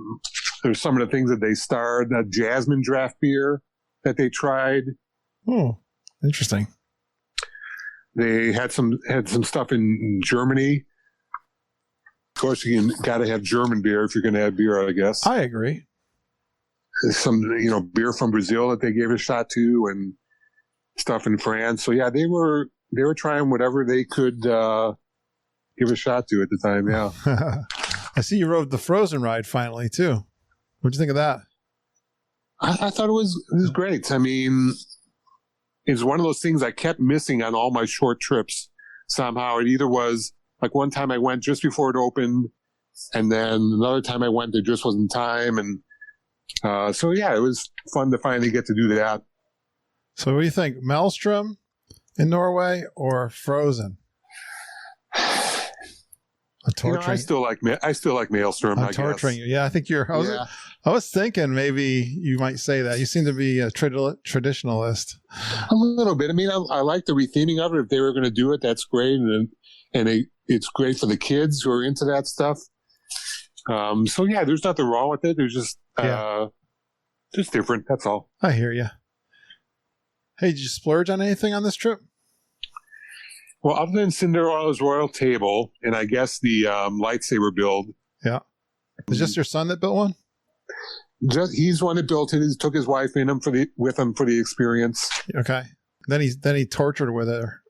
there's some of the things that they starred. A jasmine draft beer that they tried. Oh, interesting. They had some stuff in Germany. Of course, you got to have German beer if you're going to have beer, I guess. I agree. Some, beer from Brazil that they gave a shot to, and stuff in France. So yeah, they were trying whatever they could give a shot to at the time. Yeah. I see you rode the Frozen ride finally too. What'd you think of that? I thought it was great. I mean, it's one of those things I kept missing on all my short trips. Somehow it either was like one time I went just before it opened, and then another time I went, there just wasn't time. And so yeah, it was fun to finally get to do that. So what do you think, Maelstrom in Norway or Frozen? I still like Maelstrom. I'm torturing you. Yeah, I think you're. I was thinking maybe you might say that. You seem to be a traditionalist. A little bit. I mean, I like the retheming of it. If they were going to do it, that's great, and it's great for the kids who are into that stuff. So yeah, there's nothing wrong with it. There's just different. That's all. I hear you. Hey, did you splurge on anything on this trip? Well, other than Cinderella's royal table, and I guess the lightsaber build. Yeah. Is just your son that built one? He's the one that built it. He took his wife with him for the experience. Okay. Then he tortured with her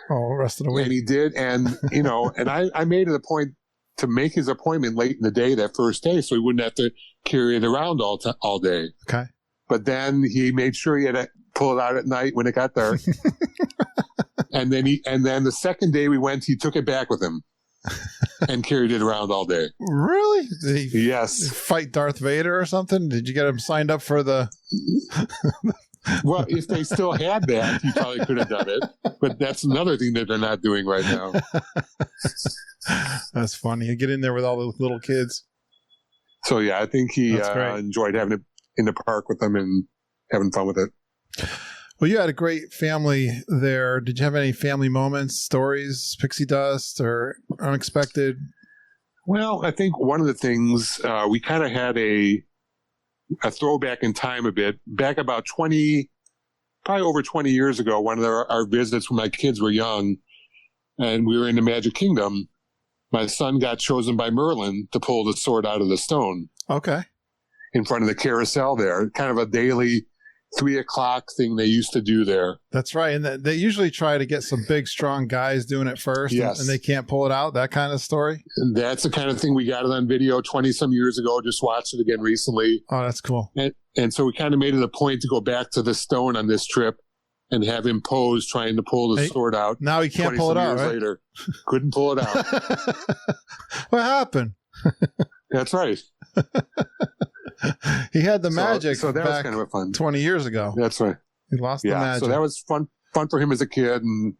all the rest of the week. And he did, and and I made it a point to make his appointment late in the day that first day, so he wouldn't have to carry it around all day. Okay. But then he made sure he had to pull it out at night when it got dark. And then the second day we went, he took it back with him and carried it around all day. Really? Did he yes. fight Darth Vader or something? Did you get him signed up for the... Well, if they still had that, he probably could have done it. But that's another thing that they're not doing right now. That's funny. You get in there with all the little kids. So yeah, I think he enjoyed having it in the park with them and having fun with it. Well, you had a great family there. Did you have any family moments, stories, pixie dust, or unexpected? Well, I think one of the things we kind of had a throwback in time a bit. Back about probably over 20 years ago, one of our visits when my kids were young, and we were in the Magic Kingdom, my son got chosen by Merlin to pull the sword out of the stone. Okay. In front of the carousel there. Kind of a daily 3:00 thing they used to do there. That's right. And they usually try to get some big, strong guys doing it first. Yes. And they can't pull it out. That kind of story. And that's the kind of thing we got it on video 20 some years ago. Just watched it again recently. Oh, that's cool. And so we kind of made it a point to go back to the stone on this trip and have him pose trying to pull the sword out. Now he can't pull it out, right? Later. Couldn't pull it out. What happened? That's right. He had the magic so that back was kind of fun. 20 years ago. That's right. He lost the magic. So that was fun for him as a kid and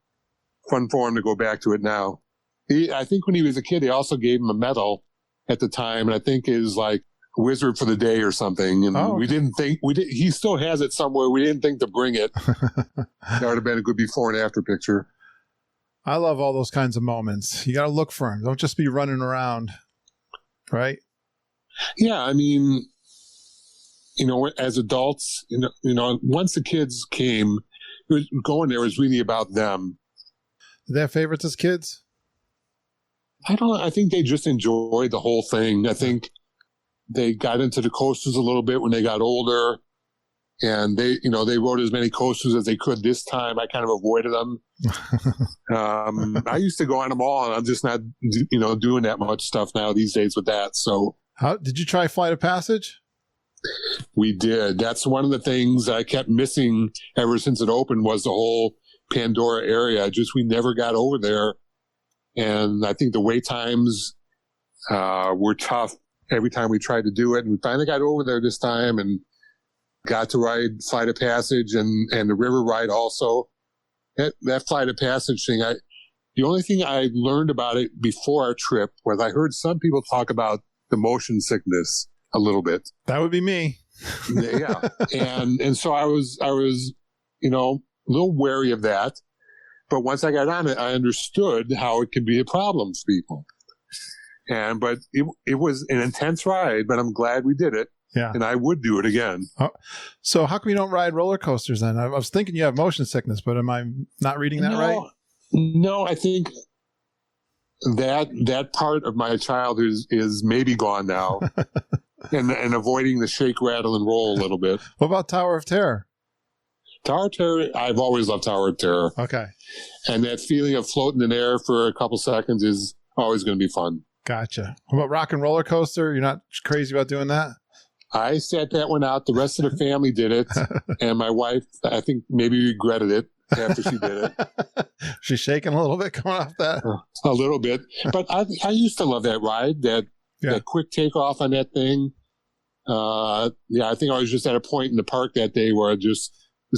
fun for him to go back to it now. I think when he was a kid, they also gave him a medal at the time, and I think is like wizard for the day or something. And we didn't think he still has it somewhere. We didn't think to bring it. That would have been a good before and after picture. I love all those kinds of moments. You got to look for them. Don't just be running around. Right? Yeah. I mean, as adults, once the kids came, going there was really about them. Did they have favorites as kids? I think they just enjoyed the whole thing. I think they got into the coasters a little bit when they got older, and they rode as many coasters as they could. This time I kind of avoided them. I used to go on them all, and I'm just not, doing that much stuff now these days with that. So how did you try Flight of Passage? We did. That's one of the things I kept missing ever since it opened was the whole Pandora area. Just, we never got over there. And I think the wait times were tough every time we tried to do it. And we finally got over there this time and got to ride Flight of Passage and the river ride also. That Flight of Passage thing, the only thing I learned about it before our trip was I heard some people talk about the motion sickness a little bit. That would be me. Yeah. And so I was, a little wary of that. But once I got on it, I understood how it could be a problem for people. But it was an intense ride, but I'm glad we did it. Yeah. And I would do it again. Oh, so how come you don't ride roller coasters then? I was thinking you have motion sickness, but am I not reading that right? No, I think that part of my childhood is maybe gone now. and avoiding the shake, rattle, and roll a little bit. What about Tower of Terror? Tower of Terror, I've always loved Tower of Terror. Okay. And that feeling of floating in air for a couple seconds is always going to be fun. Gotcha. What about Rock and Roller Coaster? You're not crazy about doing that? I sat that one out. The rest of the family did it. And my wife, I think, maybe regretted it after she did it. She's shaking a little bit coming off that? A little bit. But I used to love that ride, that quick takeoff on that thing. I think I was just at a point in the park that day where it's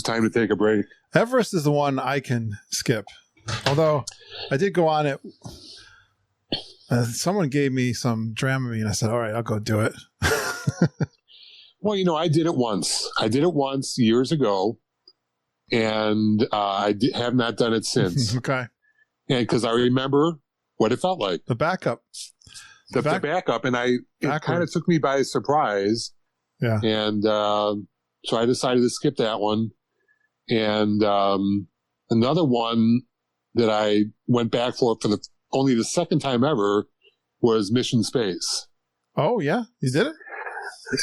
time to take a break. Everest is the one I can skip. Although I did go on it. Someone gave me some Dramamine. I said, all right, I'll go do it. Well, I did it once. I did it once years ago, and I have not done it since. Okay. And because I remember what it felt like. The backup. The backup. And it kind of took me by surprise. Yeah. And so I decided to skip that one. And another one that I went back for only the second time ever was Mission Space. Oh, yeah? You did it?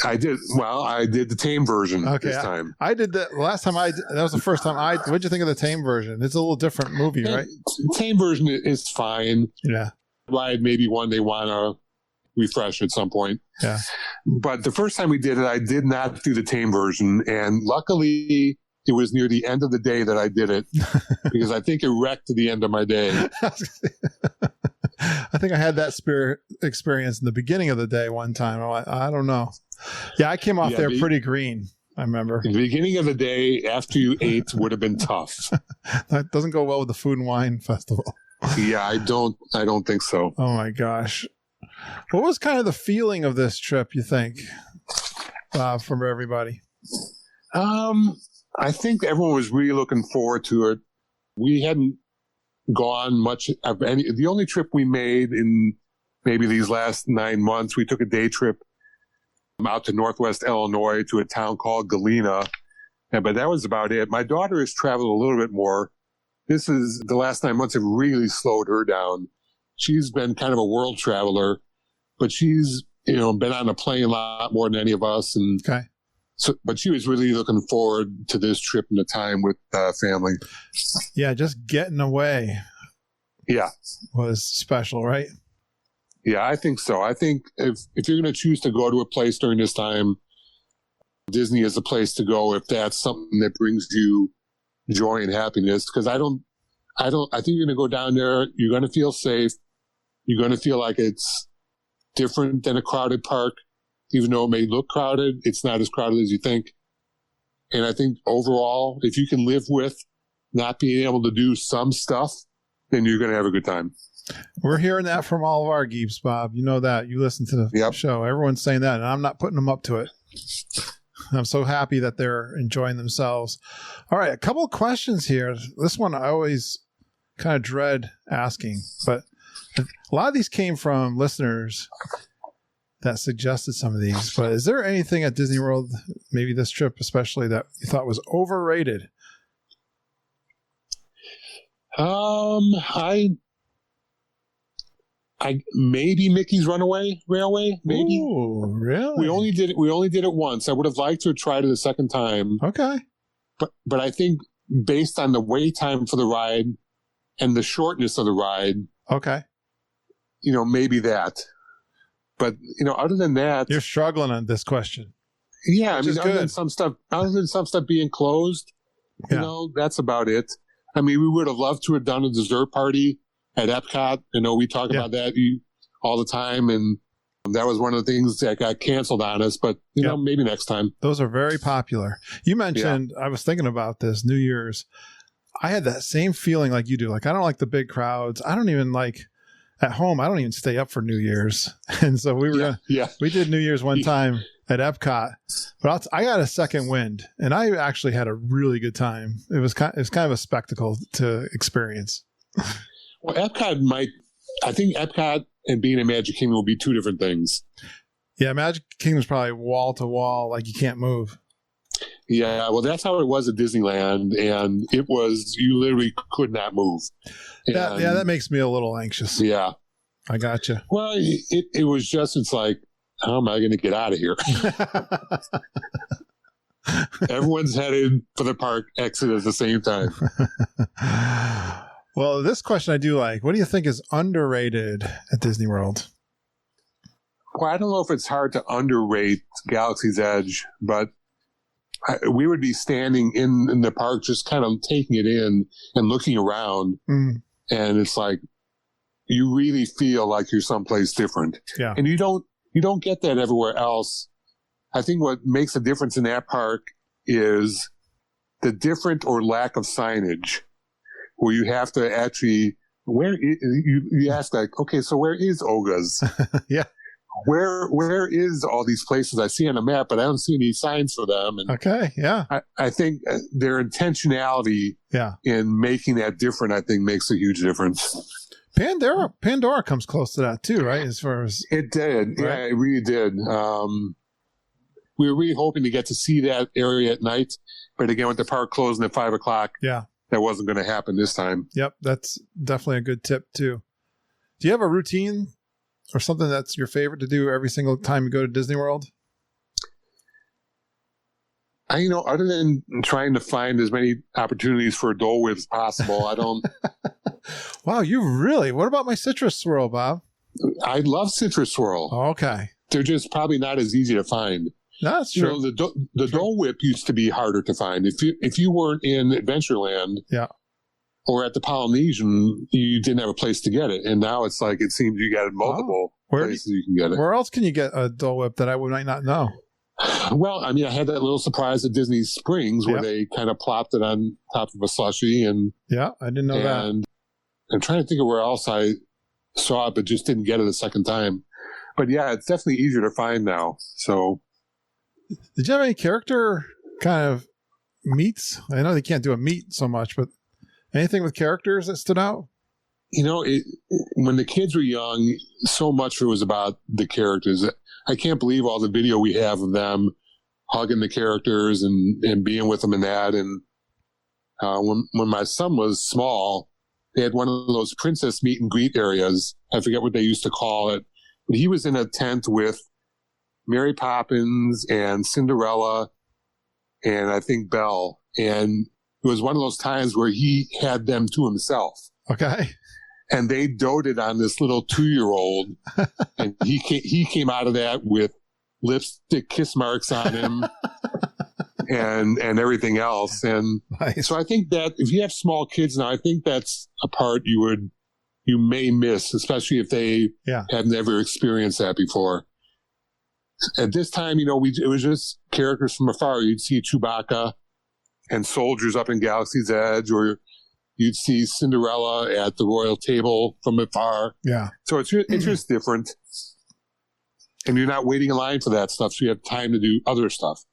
I did. Well, I did the tame version this time. I did that last time. That was the first time. What'd you think of the tame version? It's a little different movie, right? Tame version is fine. Yeah. Ride maybe one they want to refresh at some point. Yeah. But the first time we did it, I did not do the tame version. And luckily, it was near the end of the day that I did it because I think it wrecked the end of my day. I think I had that experience in the beginning of the day one time. I don't know. Yeah, I came off there pretty green, I remember. The beginning of the day after you ate would have been tough. That doesn't go well with the Food and Wine Festival. Yeah, I don't think so. Oh my gosh. What was kind of the feeling of this trip, you think, from everybody? I think everyone was really looking forward to it. We hadn't gone much of any. The only trip we made in maybe these last 9 months, we took a day trip out to Northwest Illinois to a town called Galena. But that was about it. My daughter has traveled a little bit more. The last 9 months have really slowed her down. She's been kind of a world traveler, but she's, been on a plane a lot more than any of us. And okay. So, but she was really looking forward to this trip and the time with family. Yeah, just getting away. Yeah, was special, right? Yeah, I think so. I think if you're going to choose to go to a place during this time, Disney is the place to go if that's something that brings you joy and happiness. Because I think you're going to go down there. You're going to feel safe. You're going to feel like it's different than a crowded park. Even though it may look crowded, it's not as crowded as you think. And I think overall, if you can live with not being able to do some stuff, then you're going to have a good time. We're hearing that from all of our geeks, Bob. You know that. You listen to the show. Everyone's saying that, and I'm not putting them up to it. I'm so happy that they're enjoying themselves. All right, a couple of questions here. This one I always kind of dread asking, but a lot of these came from listeners that suggested some of these. But is there anything at Disney World, maybe this trip especially, that you thought was overrated? maybe Mickey's Runaway Railway. Maybe. Ooh, really? We only did it once. I would have liked to have tried it a second time. Okay. But I think based on the wait time for the ride and the shortness of the ride, okay, maybe that. But other than that, you're struggling on this question. Yeah, other than some stuff being closed, that's about it. I mean, we would have loved to have done a dessert party at Epcot. We talk about that all the time, and that was one of the things that got canceled on us. But maybe next time. Those are very popular. You mentioned, I was thinking about this New Year's. I had that same feeling like you do. Like, I don't like the big crowds. I don't even like at home. I don't even stay up for New Year's. And so we did New Year's one time at Epcot, but I got a second wind, and I actually had a really good time. It was kind of a spectacle to experience. Well, I think Epcot and being in Magic Kingdom will be two different things. Yeah, Magic Kingdom's probably wall to wall, like you can't move. Yeah, well, that's how it was at Disneyland, and it was, you literally could not move. That makes me a little anxious. Yeah. I gotcha. Well, it was just, it's like, how am I going to get out of here? Everyone's headed for the park exit at the same time. Well, this question I do like. What do you think is underrated at Disney World? Well, I don't know if it's hard to underrate Galaxy's Edge, but we would be standing in the park just kind of taking it in and looking around. And it's like, you really feel like you're someplace different. Yeah. And you don't get that everywhere else. I think what makes a difference in that park is the different or lack of signage, where you have to actually, you ask like, okay, so where is Oga's? Yeah. Where is all these places I see on a map, but I don't see any signs for them. And okay, yeah. I think their intentionality in making that different, I think, makes a huge difference. Pandora comes close to that too, right? As far as it did, right? Yeah, it really did. We were really hoping to get to see that area at night, but again, with the park closing at 5:00, that wasn't going to happen this time. Yep, that's definitely a good tip too. Do you have a routine or something that's your favorite to do every single time you go to Disney World? Other than trying to find as many opportunities for a Dole Whip as possible, I don't. Wow, what about my Citrus Swirl, Bob? I love Citrus Swirl. Oh, okay. They're just probably not as easy to find. No, that's true. The Dole Whip used to be harder to find. If you weren't in Adventureland, or at the Polynesian, you didn't have a place to get it. And now it's like, it seems you got multiple places you can get it. Where else can you get a Dole Whip that I might not know? Well, I had that little surprise at Disney Springs where they kind of plopped it on top of a slushie. And I didn't know that. And I'm trying to think of where else I saw it, but just didn't get it a second time. But yeah, it's definitely easier to find now. So, did you have any character kind of meets? I know they can't do a meet so much, but anything with characters that stood out? When the kids were young, so much of it was about the characters. I can't believe all the video we have of them hugging the characters and being with them in that. And when my son was small, they had one of those princess meet and greet areas. I forget what they used to call it. But he was in a tent with Mary Poppins and Cinderella and I think Belle. And it was one of those times where he had them to himself. Okay. And they doted on this little 2-year-old. And he came out of that with lipstick kiss marks on him and everything else. And so I think that if you have small kids now, I think that's a part you may miss, especially if they have never experienced that before. At this time, it was just characters from afar. You'd see Chewbacca and soldiers up in Galaxy's Edge, or you'd see Cinderella at the royal table from afar. Yeah. So it's just different. And you're not waiting in line for that stuff, so you have time to do other stuff.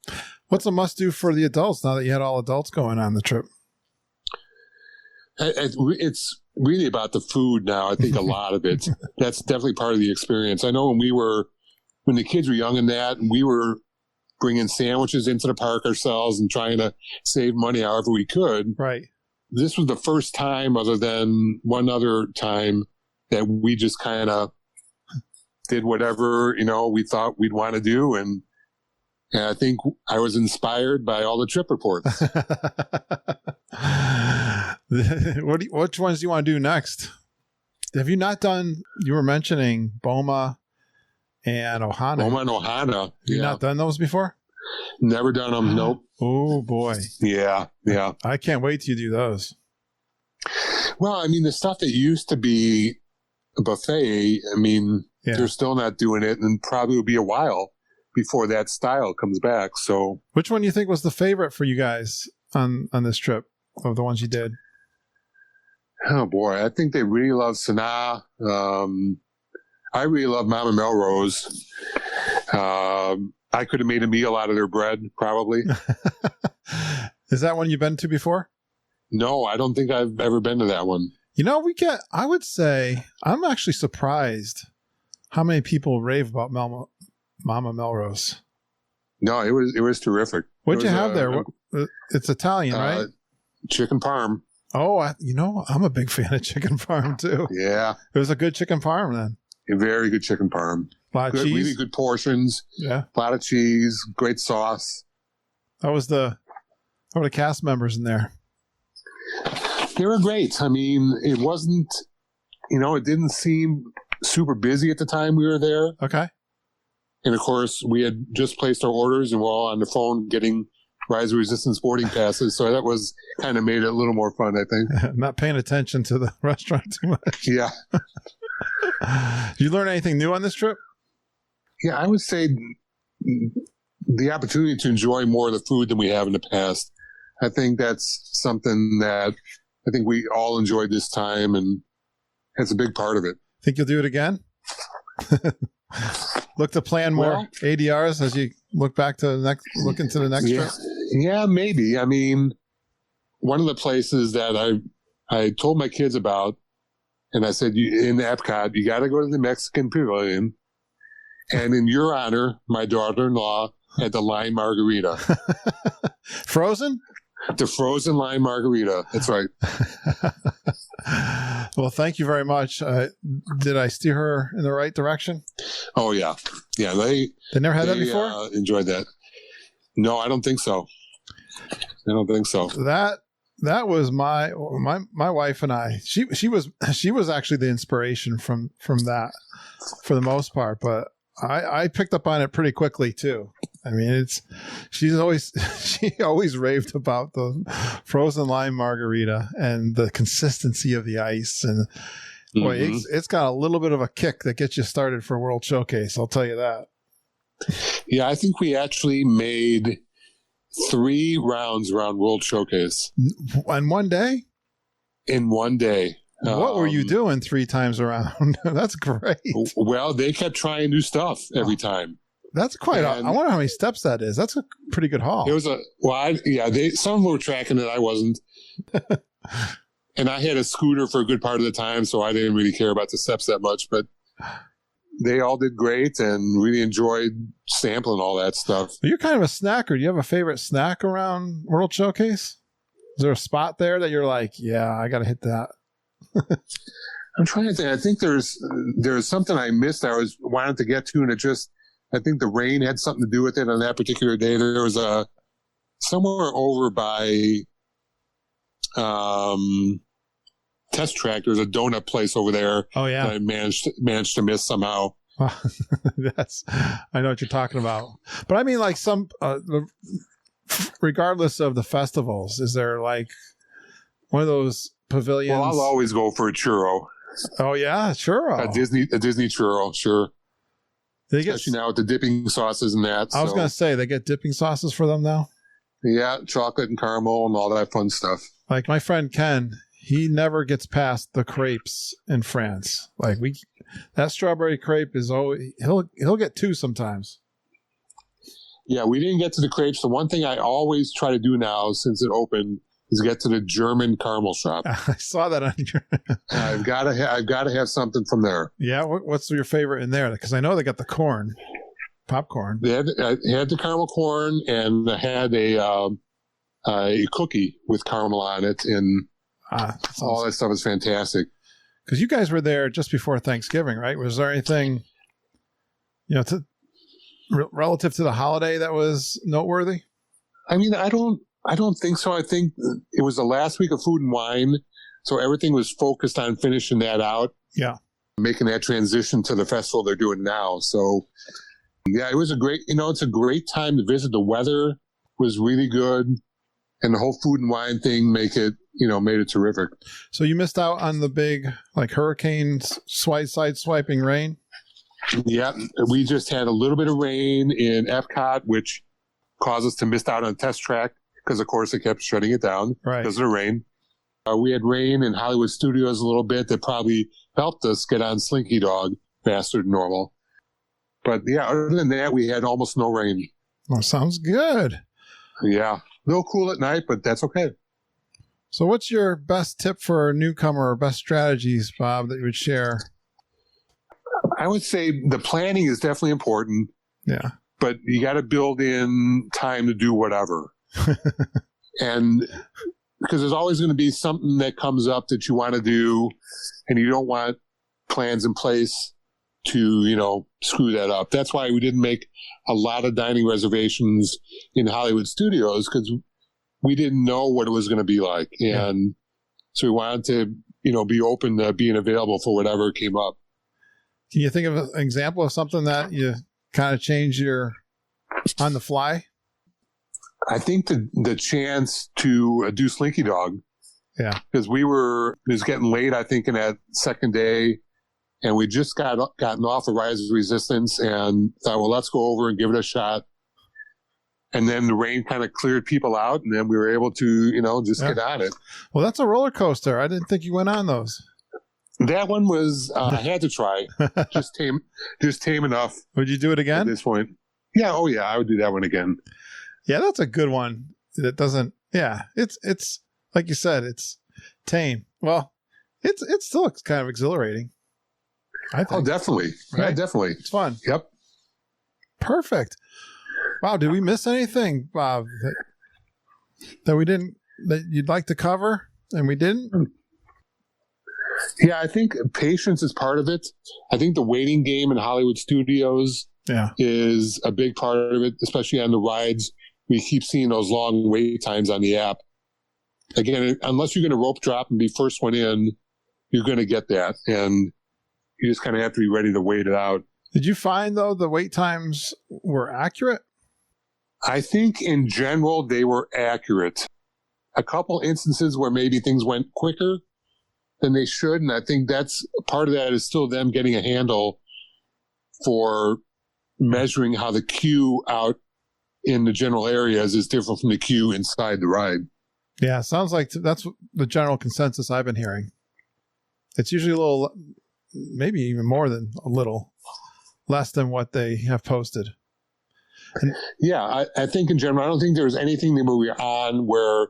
What's a must-do for the adults now that you had all adults going on the trip? It's really about the food now. I think a lot of it. That's definitely part of the experience. I know when the kids were young and that, and we were bringing sandwiches into the park ourselves and trying to save money however we could. Right. This was the first time, other than one other time, that we just kind of did whatever, we thought we'd want to do. And I think I was inspired by all the trip reports. Which ones do you want to do next? Have you not done, you were mentioning Boma and Ohana. Boma and Ohana. You not done those before? Never done them. Nope. Oh boy. Yeah. I can't wait till you do those. Well, I mean, the stuff that used to be a buffet, I mean, they're still not doing it, and probably will be a while before that style comes back. So, which one do you think was the favorite for you guys on this trip of the ones you did? Oh boy, I think they really love Sanaa. I really love Mama Melrose. I could have made a meal out of their bread, probably. Is that one you've been to before? No, I don't think I've ever been to that one. I would say, I'm actually surprised how many people rave about Mama Melrose. No, it was terrific. What'd you have there? It's Italian, right? Chicken parm. Oh, I'm a big fan of chicken parm too. Yeah. It was a good chicken parm then. A very good chicken parm. A lot of cheese. Really good portions. Yeah. A lot of cheese. Great sauce. How were the cast members in there? They were great. I mean, it wasn't, it didn't seem super busy at the time we were there. Okay. And of course, we had just placed our orders and we're all on the phone getting Rise of Resistance boarding passes. So that was kind of made it a little more fun, I think. Not paying attention to the restaurant too much. Yeah. Did you learn anything new on this trip? Yeah, I would say the opportunity to enjoy more of the food than we have in the past. I think that's something that I think we all enjoyed this time, and that's a big part of it. Think you'll do it again? Look to plan more ADRs as you look into the next trip? Yeah, maybe. I mean, one of the places that I told my kids about, and I said, in Epcot, you got to go to the Mexican Pavilion. And in your honor, my daughter-in-law had the lime margarita. Frozen? The frozen lime margarita. That's right. Well, thank you very much. Did I steer her in the right direction? Oh, yeah. Yeah, they never had that before? Enjoyed that. No, I don't think so. That was my wife and I. She was actually the inspiration from that for the most part, but I picked up on it pretty quickly too. I mean, she always raved about the frozen lime margarita and the consistency of the ice, and boy, it's got a little bit of a kick that gets you started for World Showcase. I'll tell you that. Yeah, I think we actually made 3 rounds around World Showcase. In one day? In one day. What were you doing 3 times around? That's great. Well, they kept trying new stuff every time. That's quite. I wonder how many steps that is. That's a pretty good haul. It was some of them were tracking it. I wasn't. And I had a scooter for a good part of the time, so I didn't really care about the steps that much. But they all did great and really enjoyed sampling all that stuff. You're kind of a snacker. Do you have a favorite snack around World Showcase? Is there a spot there that you're like, yeah, I got to hit that? I'm trying to think. I think there's something I missed. I was wanting to get to, and I think the rain had something to do with it on that particular day. There was somewhere over by Test Track. There's a donut place over there. Oh yeah, that I managed to miss somehow. I know what you're talking about. But I mean, like regardless of the festivals, is there like one of those pavilions? Well, I'll always go for a churro. Oh yeah, churro. A Disney churro, sure. Especially now with the dipping sauces and that. I was going to say, they get dipping sauces for them now? Yeah, chocolate and caramel and all that fun stuff. Like my friend Ken, he never gets past the crepes in France. Like that strawberry crepe is always, he'll get 2 sometimes. Yeah, we didn't get to the crepes. The one thing I always try to do now since it opened is get to the German caramel shop. I saw that on your. I've got to have something from there. Yeah, what's your favorite in there? Because I know they got the popcorn. They had the caramel corn, and I had a cookie with caramel on it, and all that stuff is fantastic. Because you guys were there just before Thanksgiving, right? Was there anything relative to the holiday that was noteworthy? I mean, I don't think so. I think it was the last week of Food and Wine, so everything was focused on finishing that out. Yeah. Making that transition to the festival they're doing now. So, yeah, it was it's a great time to visit. The weather was really good, and the whole Food and Wine thing made it terrific. So you missed out on the big, hurricane side swiping rain? Yeah, we just had a little bit of rain in Epcot, which caused us to miss out on test track because, of course, they kept shutting it down because of the rain. We had rain in Hollywood Studios a little bit that probably helped us get on Slinky Dog faster than normal. But yeah, other than that, we had almost no rain. Well, sounds good. Yeah. A little cool at night, but that's okay. So what's your best tip for a newcomer or best strategies, Bob, that you would share? I would say the planning is definitely important. Yeah. But you got to build in time to do whatever. And because there's always going to be something that comes up that you want to do, and you don't want plans in place to, screw that up. That's why we didn't make a lot of dining reservations in Hollywood Studios, because we didn't know what it was going to be like. And so we wanted to, be open to being available for whatever came up. Can you think of an example of something that you kind of change your on the fly? I think the chance to do Slinky Dog. Yeah. Because it was getting late, I think, in that second day, and we just gotten off of Rise of Resistance and thought, well, let's go over and give it a shot. And then the rain kind of cleared people out, and then we were able to, just get on it. Well, that's a roller coaster. I didn't think you went on those. That one was, I had to try. just tame enough. Would you do it again? At this point. Yeah. Oh, yeah. I would do that one again. Yeah, that's a good one. That doesn't, it's like you said, it's tame. Well, it's still kind of exhilarating, I think. Oh, definitely. Right? Yeah, definitely. It's fun. Yep. Perfect. Wow. Did we miss anything, Bob, that you'd like to cover and we didn't? Yeah, I think patience is part of it. I think the waiting game in Hollywood Studios is a big part of it, especially on the rides. We keep seeing those long wait times on the app. Again, unless you're going to rope drop and be first one in, you're going to get that. And you just kind of have to be ready to wait it out. Did you find, though, the wait times were accurate? I think in general, they were accurate. A couple instances where maybe things went quicker than they should. And I think that's part of that is still them getting a handle for measuring how the queue out in the general areas is different from the queue inside the ride. Yeah, sounds like that's the general consensus I've been hearing. It's usually a little, maybe even more than a little, less than what they have posted. And, yeah, I think in general, I don't think there was anything that we were on where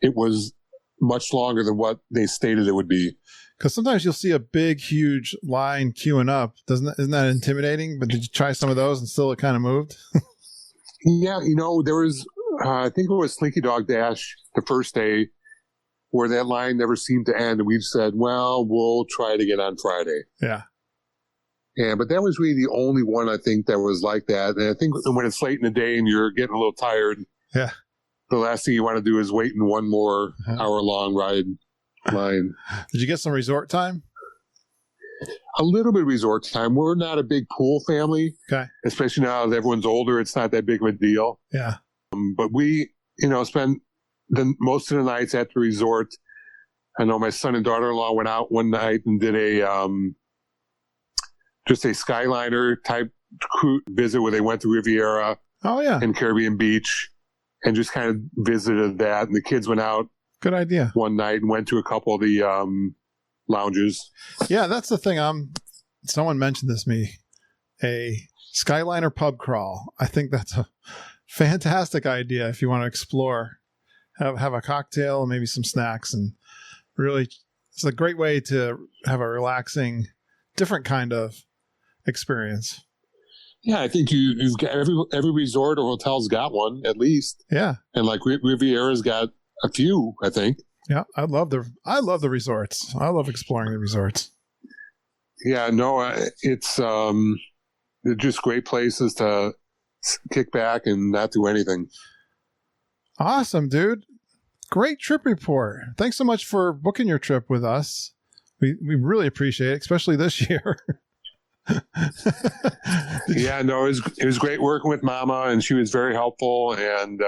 it was much longer than what they stated it would be. Because sometimes you'll see a big, huge line queuing up. Isn't that intimidating? But did you try some of those and still it kind of moved? Yeah, there was, I think it was Slinky Dog Dash the first day where that line never seemed to end. And we've said, well, we'll try it again on Friday. Yeah. Yeah, but that was really the only one I think that was like that. And I think when it's late in the day and you're getting a little tired, the last thing you want to do is wait in one more hour-long ride line. Did you get some resort time? A little bit of resort time. We're not a big pool family. Okay. Especially now that everyone's older, it's not that big of a deal. Yeah. But we, spend most of the nights at the resort. I know my son and daughter-in-law went out one night and did just a Skyliner type cruise visit where they went to Riviera and Caribbean Beach and just kind of visited that. And the kids went out. Good idea. One night and went to a couple of the lounges. Yeah, that's the thing. Someone mentioned this to me, a Skyliner pub crawl. I think that's a fantastic idea if you want to explore, have a cocktail and maybe some snacks, and really, it's a great way to have a relaxing, different kind of experience. Yeah, I think you've got every resort or hotel's got one at least. Yeah, and like Riviera's got a few, I think. Yeah, I love the resorts. I love exploring the resorts. Yeah, no, it's they're just great places to kick back and not do anything. Awesome, dude. Great trip report. Thanks so much for booking your trip with us. We really appreciate it, especially this year. Yeah, no, it was great working with Mama, and she was very helpful. And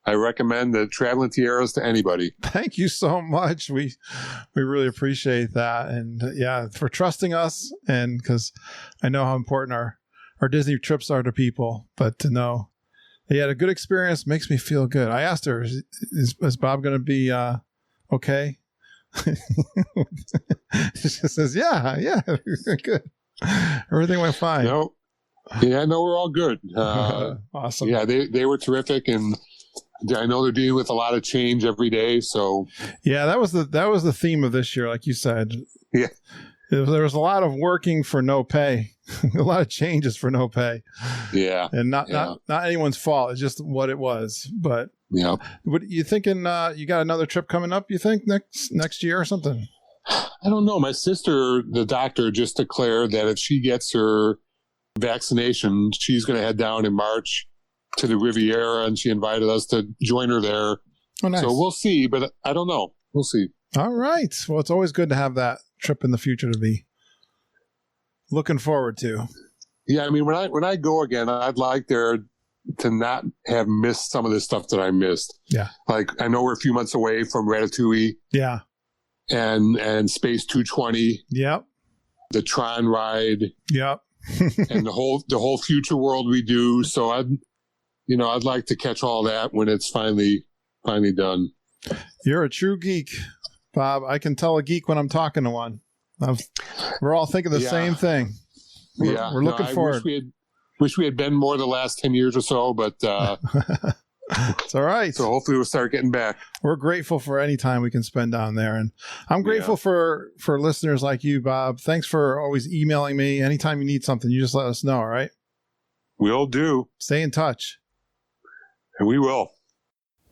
I recommend the Traveling Tiaras to anybody. Thank you so much. We really appreciate that, and for trusting us, and because I know how important our Disney trips are to people. But to know they had a good experience makes me feel good. I asked her, "Is Bob going to be okay?" She says, "Yeah, good. Everything went fine." No, we're all good. Awesome. Yeah, they were terrific, and I know they're dealing with a lot of change every day. So yeah, that was the theme of this year, like you said. Yeah, there was a lot of working for no pay, a lot of changes for no pay. Yeah, and not anyone's fault. It's just what it was. But yeah, what you thinking? You got another trip coming up? You think next year or something? I don't know. My sister, the doctor, just declared that if she gets her vaccination, she's going to head down in March to the Riviera, and she invited us to join her there. Oh, nice. So we'll see, but I don't know. We'll see. All right. Well, it's always good to have that trip in the future to be looking forward to. Yeah, I mean, when I go again, I'd like there to not have missed some of the stuff that I missed. Yeah. Like, I know we're a few months away from Ratatouille. Yeah. And Space 220. Yep. The Tron ride. Yep. And the whole future world we do. So I'd like to catch all that when it's finally done. You're a true geek, Bob. I can tell a geek when I'm talking to one. We're all thinking the same thing. We're looking forward. Wish we had been more the last 10 years or so, but it's all right. So hopefully we'll start getting back. We're grateful for any time we can spend down there. And I'm grateful for listeners like you, Bob. Thanks for always emailing me. Anytime you need something, you just let us know, all right? We'll do. Stay in touch. And we will.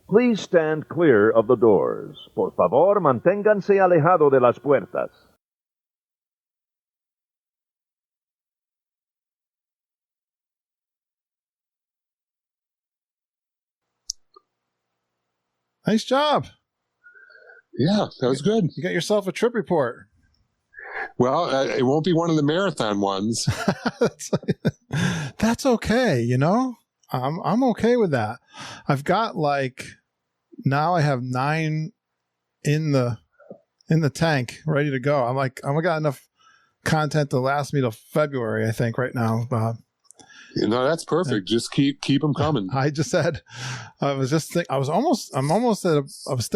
Please stand clear of the doors. Por favor, manténganse alejado de las puertas. Nice job. Yeah, that was good. You got yourself a trip report. Well, it won't be one of the marathon ones. That's okay. You know, I'm okay with that. I've got now I have 9 in the tank ready to go. I got enough content to last me till February, I think, right now, Bob. That's perfect. Just keep them coming. I just said, I was thinking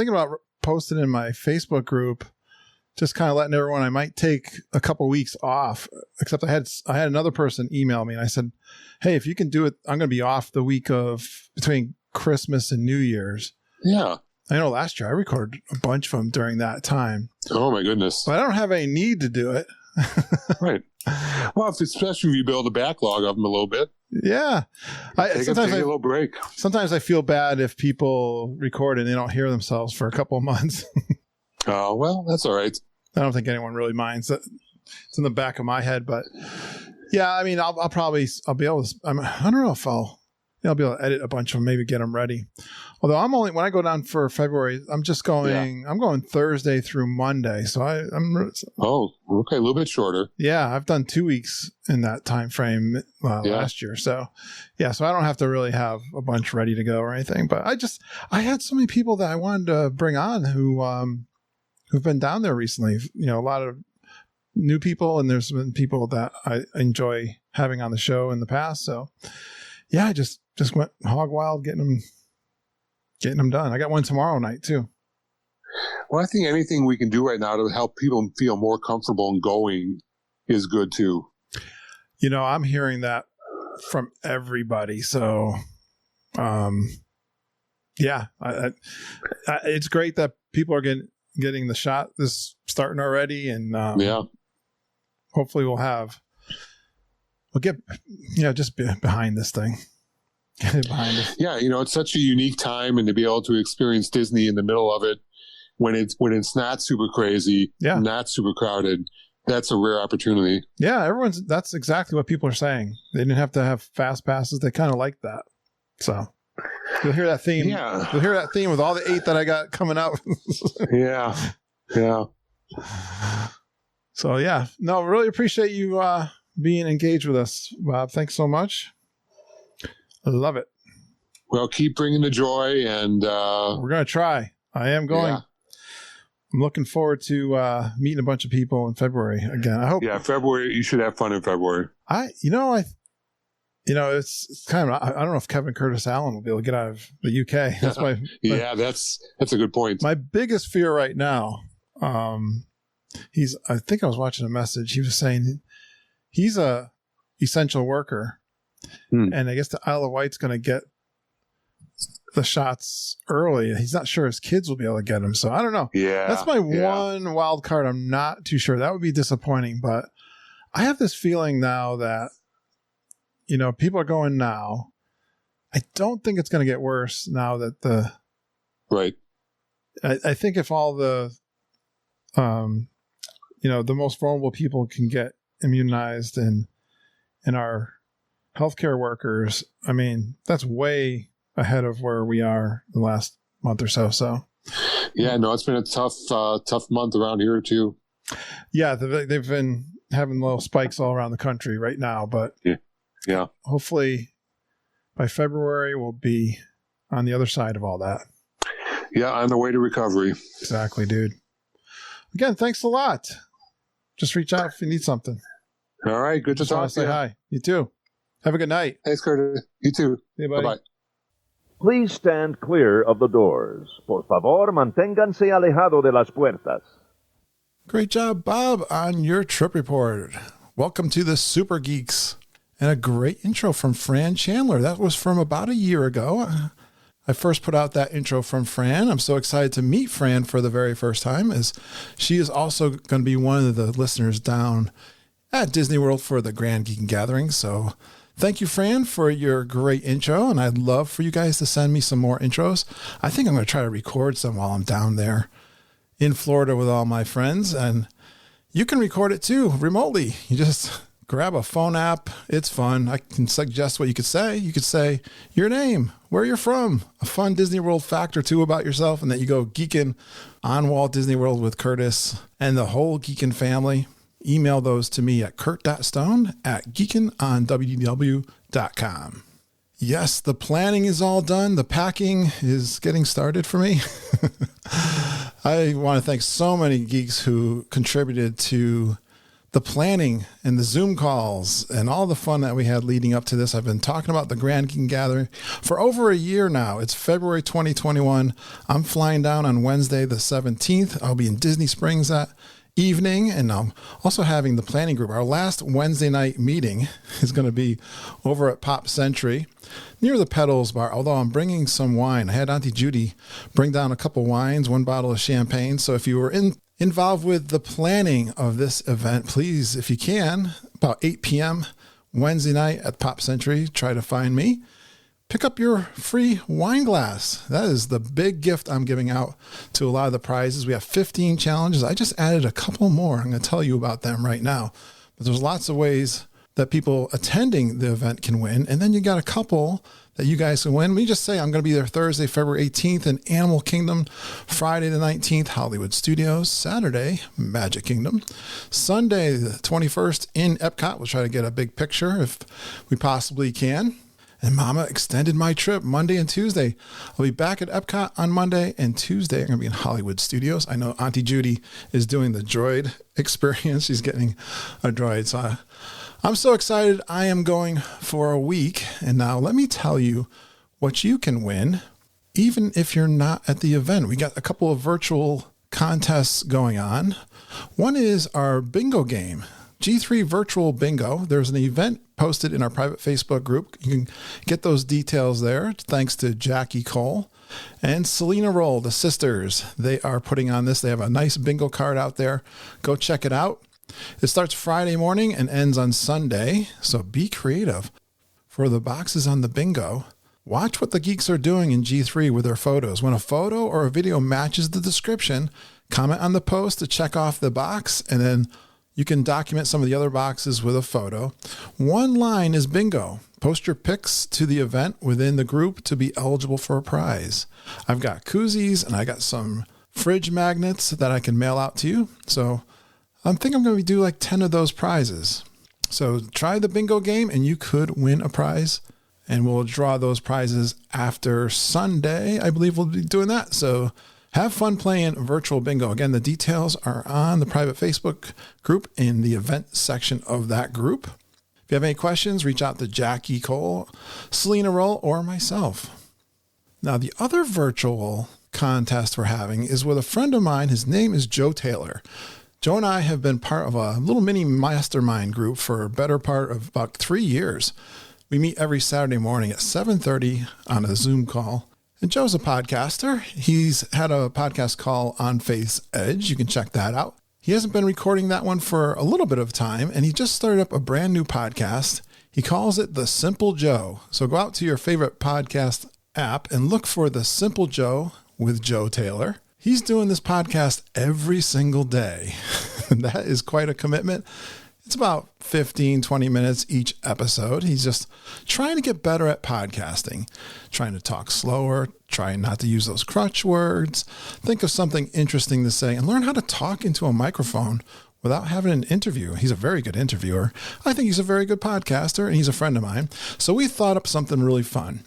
about posting in my Facebook group, just kind of letting everyone, I might take a couple weeks off, except I had another person email me and I said, hey, if you can do it, I'm going to be off the week between Christmas and New Year's. Yeah. I know last year I recorded a bunch of them during that time. Oh my goodness. But I don't have any need to do it. Right. Well, especially if you build a backlog of them a little bit. Yeah. Take a little break. Sometimes I feel bad if people record and they don't hear themselves for a couple of months. Oh, well, that's all right. I don't think anyone really minds. It's in the back of my head, but yeah, I mean, I'll be able to, I don't know if I'll be able to edit a bunch of them, maybe get them ready. Although when I go down for February, I'm going Thursday through Monday. So oh, okay. A little bit shorter. Yeah. I've done 2 weeks in that time frame last year. So yeah, so I don't have to really have a bunch ready to go or anything, but I had so many people that I wanted to bring on who've been down there recently, a lot of new people, and there's been people that I enjoy having on the show in the past. So yeah, I just went hog wild getting them done. I got one tomorrow night too. Well, I think anything we can do right now to help people feel more comfortable in going is good too. I'm hearing that from everybody. So, yeah, it's great that people are getting the shot this starting already. And, hopefully we'll get, just behind this thing. Behind us. Yeah, it's such a unique time, and to be able to experience Disney in the middle of it when it's not super crazy, not super crowded, that's a rare opportunity. Yeah, that's exactly what people are saying. They didn't have to have fast passes. They kind of like that. So you'll hear that theme. Yeah. You'll hear that theme with all the 8 that I got coming out. Yeah. So yeah, no, really appreciate you being engaged with us, Bob. Thanks so much. I love it. Well, keep bringing the joy, and we're going to try. I am going. Yeah. I'm looking forward to meeting a bunch of people in February again. I hope. Yeah, February. You should have fun in February. It's kind of. I don't know if Kevin Curtis Allen will be able to get out of the UK. That's that's a good point. My biggest fear right now. I think I was watching a message. He was saying he's a essential worker, and I guess the Isle of Wight's going to get the shots early. He's not sure his kids will be able to get them. So I don't know. Yeah. That's my one wild card. I'm not too sure. That would be disappointing, but I have this feeling now that, people are going now. I don't think it's going to get worse now that right. I think if all the, the most vulnerable people can get immunized and our healthcare workers, I mean, that's way ahead of where we are the last month or so. So, yeah, no, it's been a tough month around here too. Yeah, they've been having little spikes all around the country right now, but yeah, hopefully by February we'll be on the other side of all that. Yeah, on the way to recovery. Exactly, dude. Again, thanks a lot. Just reach out if you need something. All right, good to talk to you. Say hi. You too. Have a good night. Thanks, Curtis. You too. See you, buddy. Bye-bye. Please stand clear of the doors. Por favor, manténganse alejado de las puertas. Great job, Bob, on your trip report. Welcome to the Super Geeks. And a great intro from Fran Chandler. That was from about a year ago. I first put out that intro from Fran. I'm so excited to meet Fran for the very first time, as she is also going to be one of the listeners down at Disney World for the Grand Geek Gathering. So thank you, Fran, for your great intro, and I'd love for you guys to send me some more intros. I think I'm going to try to record some while I'm down there in Florida with all my friends, and you can record it too remotely. You just grab a phone app. It's fun. I can suggest what you could say. You could say your name, where you're from, a fun Disney World fact or two about yourself, and then you go geeking on Walt Disney World with Curtis and the whole Geekin' family. Email those to me at kurt.stone@geekinonwdw.com. Yes, the planning is all done. The packing is getting started for me. I want to thank so many geeks who contributed to the planning and the Zoom calls and all the fun that we had leading up to this. I've been talking about the Grand Geek Gathering for over a year now. It's February 2021. I'm flying down on Wednesday the 17th. I'll be in Disney Springs that evening, and I'm also having the planning group. Our last Wednesday night meeting is going to be over at Pop Century near the Petals Bar, although I'm bringing some wine. I had Auntie Judy bring down a couple wines, 1 bottle of champagne. So if you were involved with the planning of this event, please, if you can, about 8 p.m. Wednesday night at Pop Century, try to find me. Pick up your free wine glass. That is the big gift I'm giving out to a lot of the prizes. We have 15 challenges. I just added a couple more. I'm going to tell you about them right now. But there's lots of ways that people attending the event can win. And then you got a couple that you guys can win. Let me just say I'm going to be there Thursday, February 18th in Animal Kingdom, Friday the 19th, Hollywood Studios, Saturday, Magic Kingdom, Sunday the 21st in Epcot. We'll try to get a big picture if we possibly can. And Mama extended my trip Monday and Tuesday. I'll be back at Epcot on Monday, and Tuesday I'm going to be in Hollywood Studios. I know Auntie Judy is doing the droid experience. She's getting a droid. So I'm so excited. I am going for a week. And now let me tell you what you can win, even if you're not at the event. We got a couple of virtual contests going on. One is our bingo game. G3 Virtual Bingo. There's an event posted in our private Facebook group. You can get those details there. Thanks to Jackie Cole and Selena Roll, the sisters. They are putting on this. They have a nice bingo card out there. Go check it out. It starts Friday morning and ends on Sunday. So be creative. For the boxes on the bingo, watch what the geeks are doing in G3 with their photos. When a photo or a video matches the description, comment on the post to check off the box, and then You can document some of the other boxes with a photo. One line is bingo. Post your pics to the event within the group to be eligible for a prize. I've got koozies and I got some fridge magnets that I can mail out to you. So I think I'm going to do like 10 of those prizes. So try the bingo game and you could win a prize. And we'll draw those prizes after Sunday. I believe we'll be doing that. So have fun playing virtual bingo. Again, the details are on the private Facebook group in the event section of that group. If you have any questions, reach out to Jackie Cole, Selena Roll, or myself. Now, the other virtual contest we're having is with a friend of mine. His name is Joe Taylor. Joe and I have been part of a little mini mastermind group for a better part of about 3 years. We meet every Saturday morning at 7:30 on a Zoom call. And Joe's a podcaster. He's had a podcast call On Faith's Edge. You can check that out. He hasn't been recording that one for a little bit of time, and he just started up a brand new podcast. He calls it The Simple Joe. So go out to your favorite podcast app and look for The Simple Joe with Joe Taylor. He's doing this podcast every single day. That is quite a commitment. It's about 15, 20 minutes each episode. He's just trying to get better at podcasting, trying to talk slower, trying not to use those crutch words, think of something interesting to say, and learn how to talk into a microphone without having an interview. He's a very good interviewer. I think he's a very good podcaster, and he's a friend of mine. So we thought up something really fun.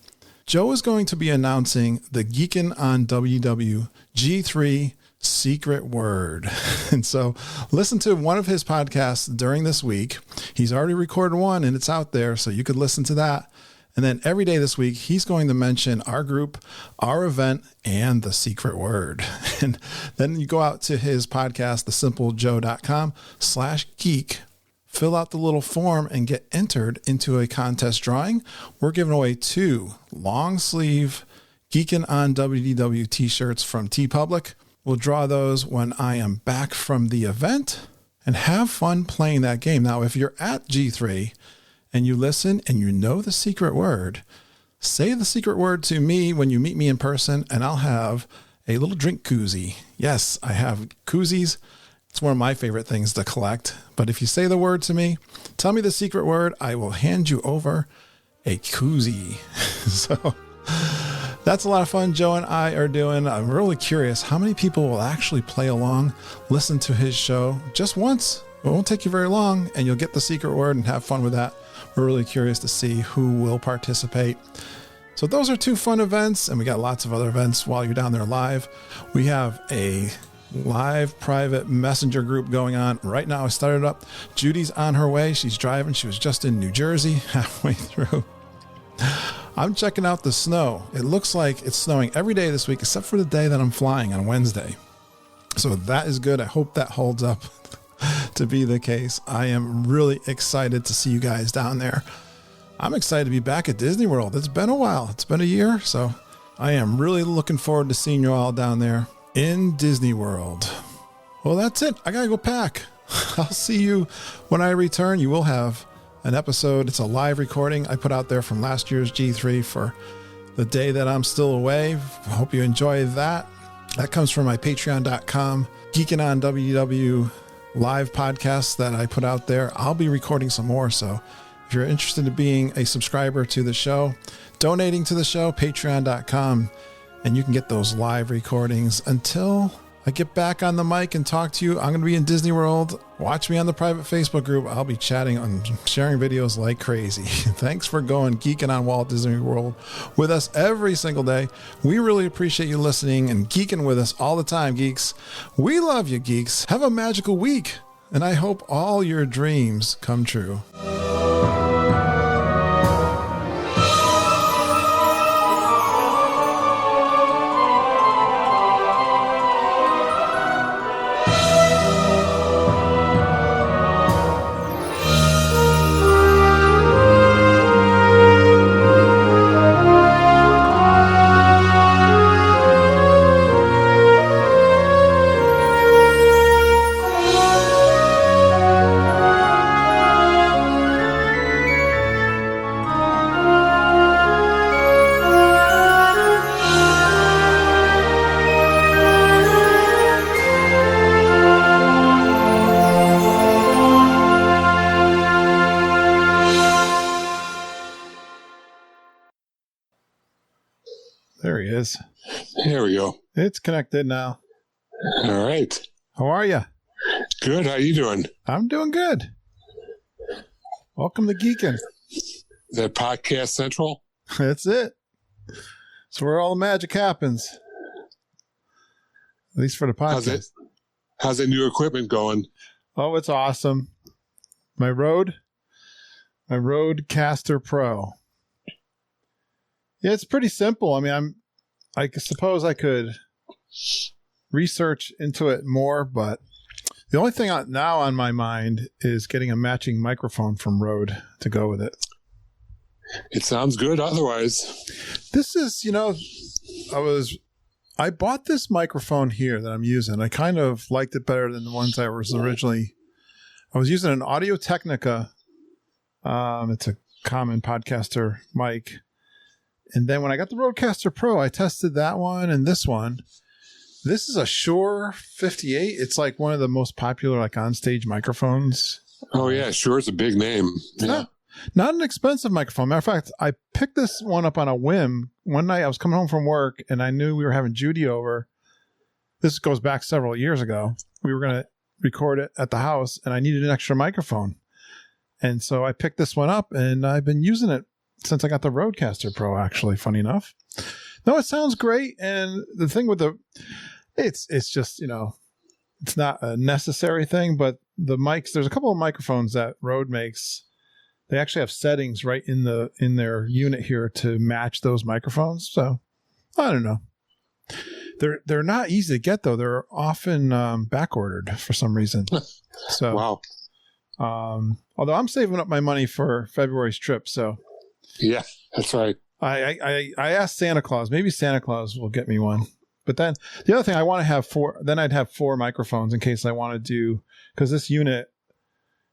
Joe is going to be announcing the Geekin' on WW G3 secret word. And so listen to one of his podcasts during this week. He's already recorded one and it's out there, so you could listen to that. And then every day this week, he's going to mention our group, our event, and the secret word. And then you go out to his podcast, thesimplejoe.com/geek, fill out the little form and get entered into a contest drawing. We're giving away 2 long sleeve Geekin' on WDW t-shirts from TeePublic. We'll draw those when I am back from the event, and have fun playing that game. Now, if you're at G3 and you listen and you know the secret word, say the secret word to me when you meet me in person, and I'll have a little drink koozie. Yes, I have koozies. It's one of my favorite things to collect. But if you say the word to me, tell me the secret word, I will hand you over a koozie. So that's a lot of fun Joe and I are doing. I'm really curious how many people will actually play along, listen to his show just once. It won't take you very long, and you'll get the secret word and have fun with that. We're really curious to see who will participate. So those are 2 fun events, and we got lots of other events while you're down there live. We have a live private messenger group going on right now. I started up. Judy's on her way. She's driving. She was just in New Jersey halfway through. I'm checking out the snow. It looks like it's snowing every day this week, except for the day that I'm flying on Wednesday. So that is good. I hope that holds up to be the case. I am really excited to see you guys down there. I'm excited to be back at Disney World. It's been a while. It's been a year. So I am really looking forward to seeing you all down there in Disney World. Well, that's it. I got to go pack. I'll see you when I return. You will have an episode. It's a live recording I put out there from last year's G3 for the day that I'm still away. I hope you enjoy that. That comes from my patreon.com Geekin' on WW live podcasts that I put out there. I'll be recording some more. So if you're interested in being a subscriber to the show, donating to the show, patreon.com, and you can get those live recordings. Until I get back on the mic and talk to you, I'm going to be in Disney World. Watch me on the private Facebook group. I'll be chatting and sharing videos like crazy. Thanks for going geeking on Walt Disney World with us every single day. We really appreciate you listening and geeking with us all the time, geeks. We love you, geeks. Have a magical week, and I hope all your dreams come true. There he is. There we go. It's connected now. All right. How are you? Good. How you doing? I'm doing good. Welcome to Geekin'. Is that Podcast Central? That's it. It's where all the magic happens. At least for the podcast. How's that new equipment going? Oh, it's awesome. My Rodecaster Pro. Yeah, it's pretty simple. I mean, I suppose I could research into it more, but the only thing now on my mind is getting a matching microphone from Rode to go with it. It sounds good otherwise. This is, I bought this microphone here that I'm using. I kind of liked it better than the ones I was using an Audio-Technica. It's a common podcaster mic. And then when I got the Rodecaster Pro, I tested that one and this one. This is a Shure 58. It's like one of the most popular onstage microphones. Oh, yeah. Sure. It's a big name. Yeah. Not an expensive microphone. Matter of fact, I picked this one up on a whim. One night I was coming home from work and I knew we were having Judy over. This goes back several years ago. We were going to record it at the house and I needed an extra microphone. And so I picked this one up and I've been using it since I got the Rodecaster Pro, actually, funny enough. No, it sounds great. And the thing with it's just, it's not a necessary thing, but the mics, there's a couple of microphones that Rode makes. They actually have settings right in their unit here to match those microphones. So I don't know. They're not easy to get though. They're often back ordered for some reason. So wow. Although I'm saving up my money for February's trip, so yeah, that's right. I asked Santa Claus. Maybe Santa Claus will get me one. But then the other thing I want to have I'd have 4 microphones in case I want to do, because this unit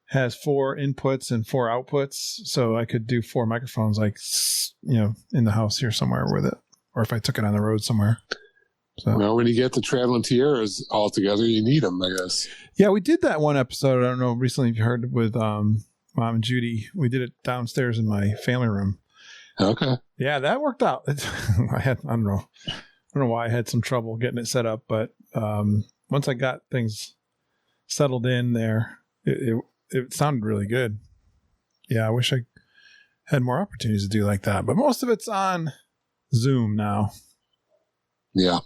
has 4 inputs and 4 outputs. So I could do 4 microphones, in the house here somewhere with it, or if I took it on the road somewhere. So, well, when you get the traveling tiaras all together, you need them, I guess. Yeah, we did that one episode. I don't know recently if you heard with Mom and Judy. We did it downstairs in my family room. Okay. Yeah, that worked out. I don't know why I had some trouble getting it set up, but once I got things settled in there, it sounded really good. Yeah, I wish I had more opportunities to do like that, but most of it's on Zoom now. Yeah.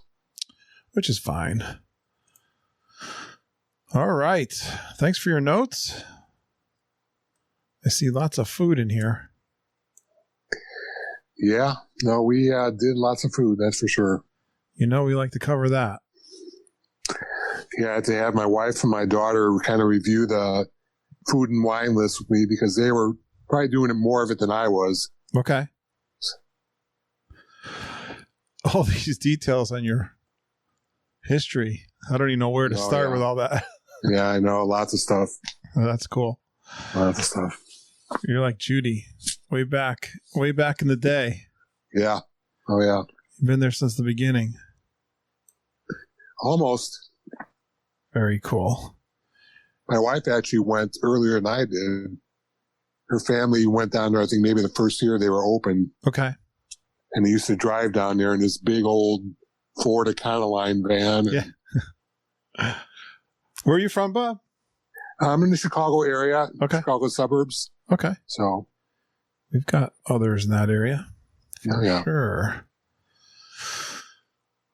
Which is fine. All right. Thanks for your notes. I see lots of food in here. Yeah. No, we did lots of food, that's for sure. We like to cover that. Yeah, I had to have my wife and my daughter kind of review the food and wine list with me because they were probably doing it more of it than I was. Okay. All these details on your history. I don't even know where to start with all that. Yeah, I know. Lots of stuff. Oh, that's cool. Lots of stuff. You're like Judy, way back in the day. Yeah. Oh, yeah. You've been there since the beginning. Almost. Very cool. My wife actually went earlier than I did. Her family went down there, I think maybe the first year they were open. Okay. And they used to drive down there in this big old Ford Econoline van. Yeah. Where are you from, Bob? I'm in the Chicago area, okay. Chicago suburbs. Okay. So we've got others in that area. Yeah. Sure.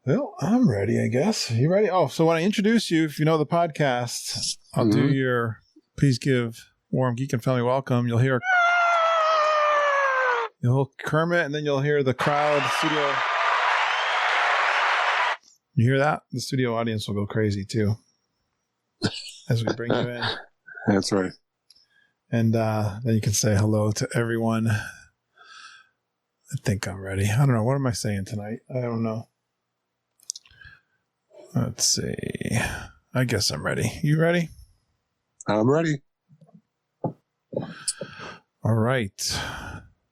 Well, I'm ready, I guess. You ready? Oh, so when I introduce you, if you know the podcast, I'll do your please give warm geek and family welcome. You'll hear Kermit, and then you'll hear the crowd, the studio. You hear that? The studio audience will go crazy too as we bring you in. That's right. And then you can say hello to everyone. I think I'm ready. I don't know. What am I saying tonight? I don't know. Let's see. I guess I'm ready. You ready? I'm ready. All right.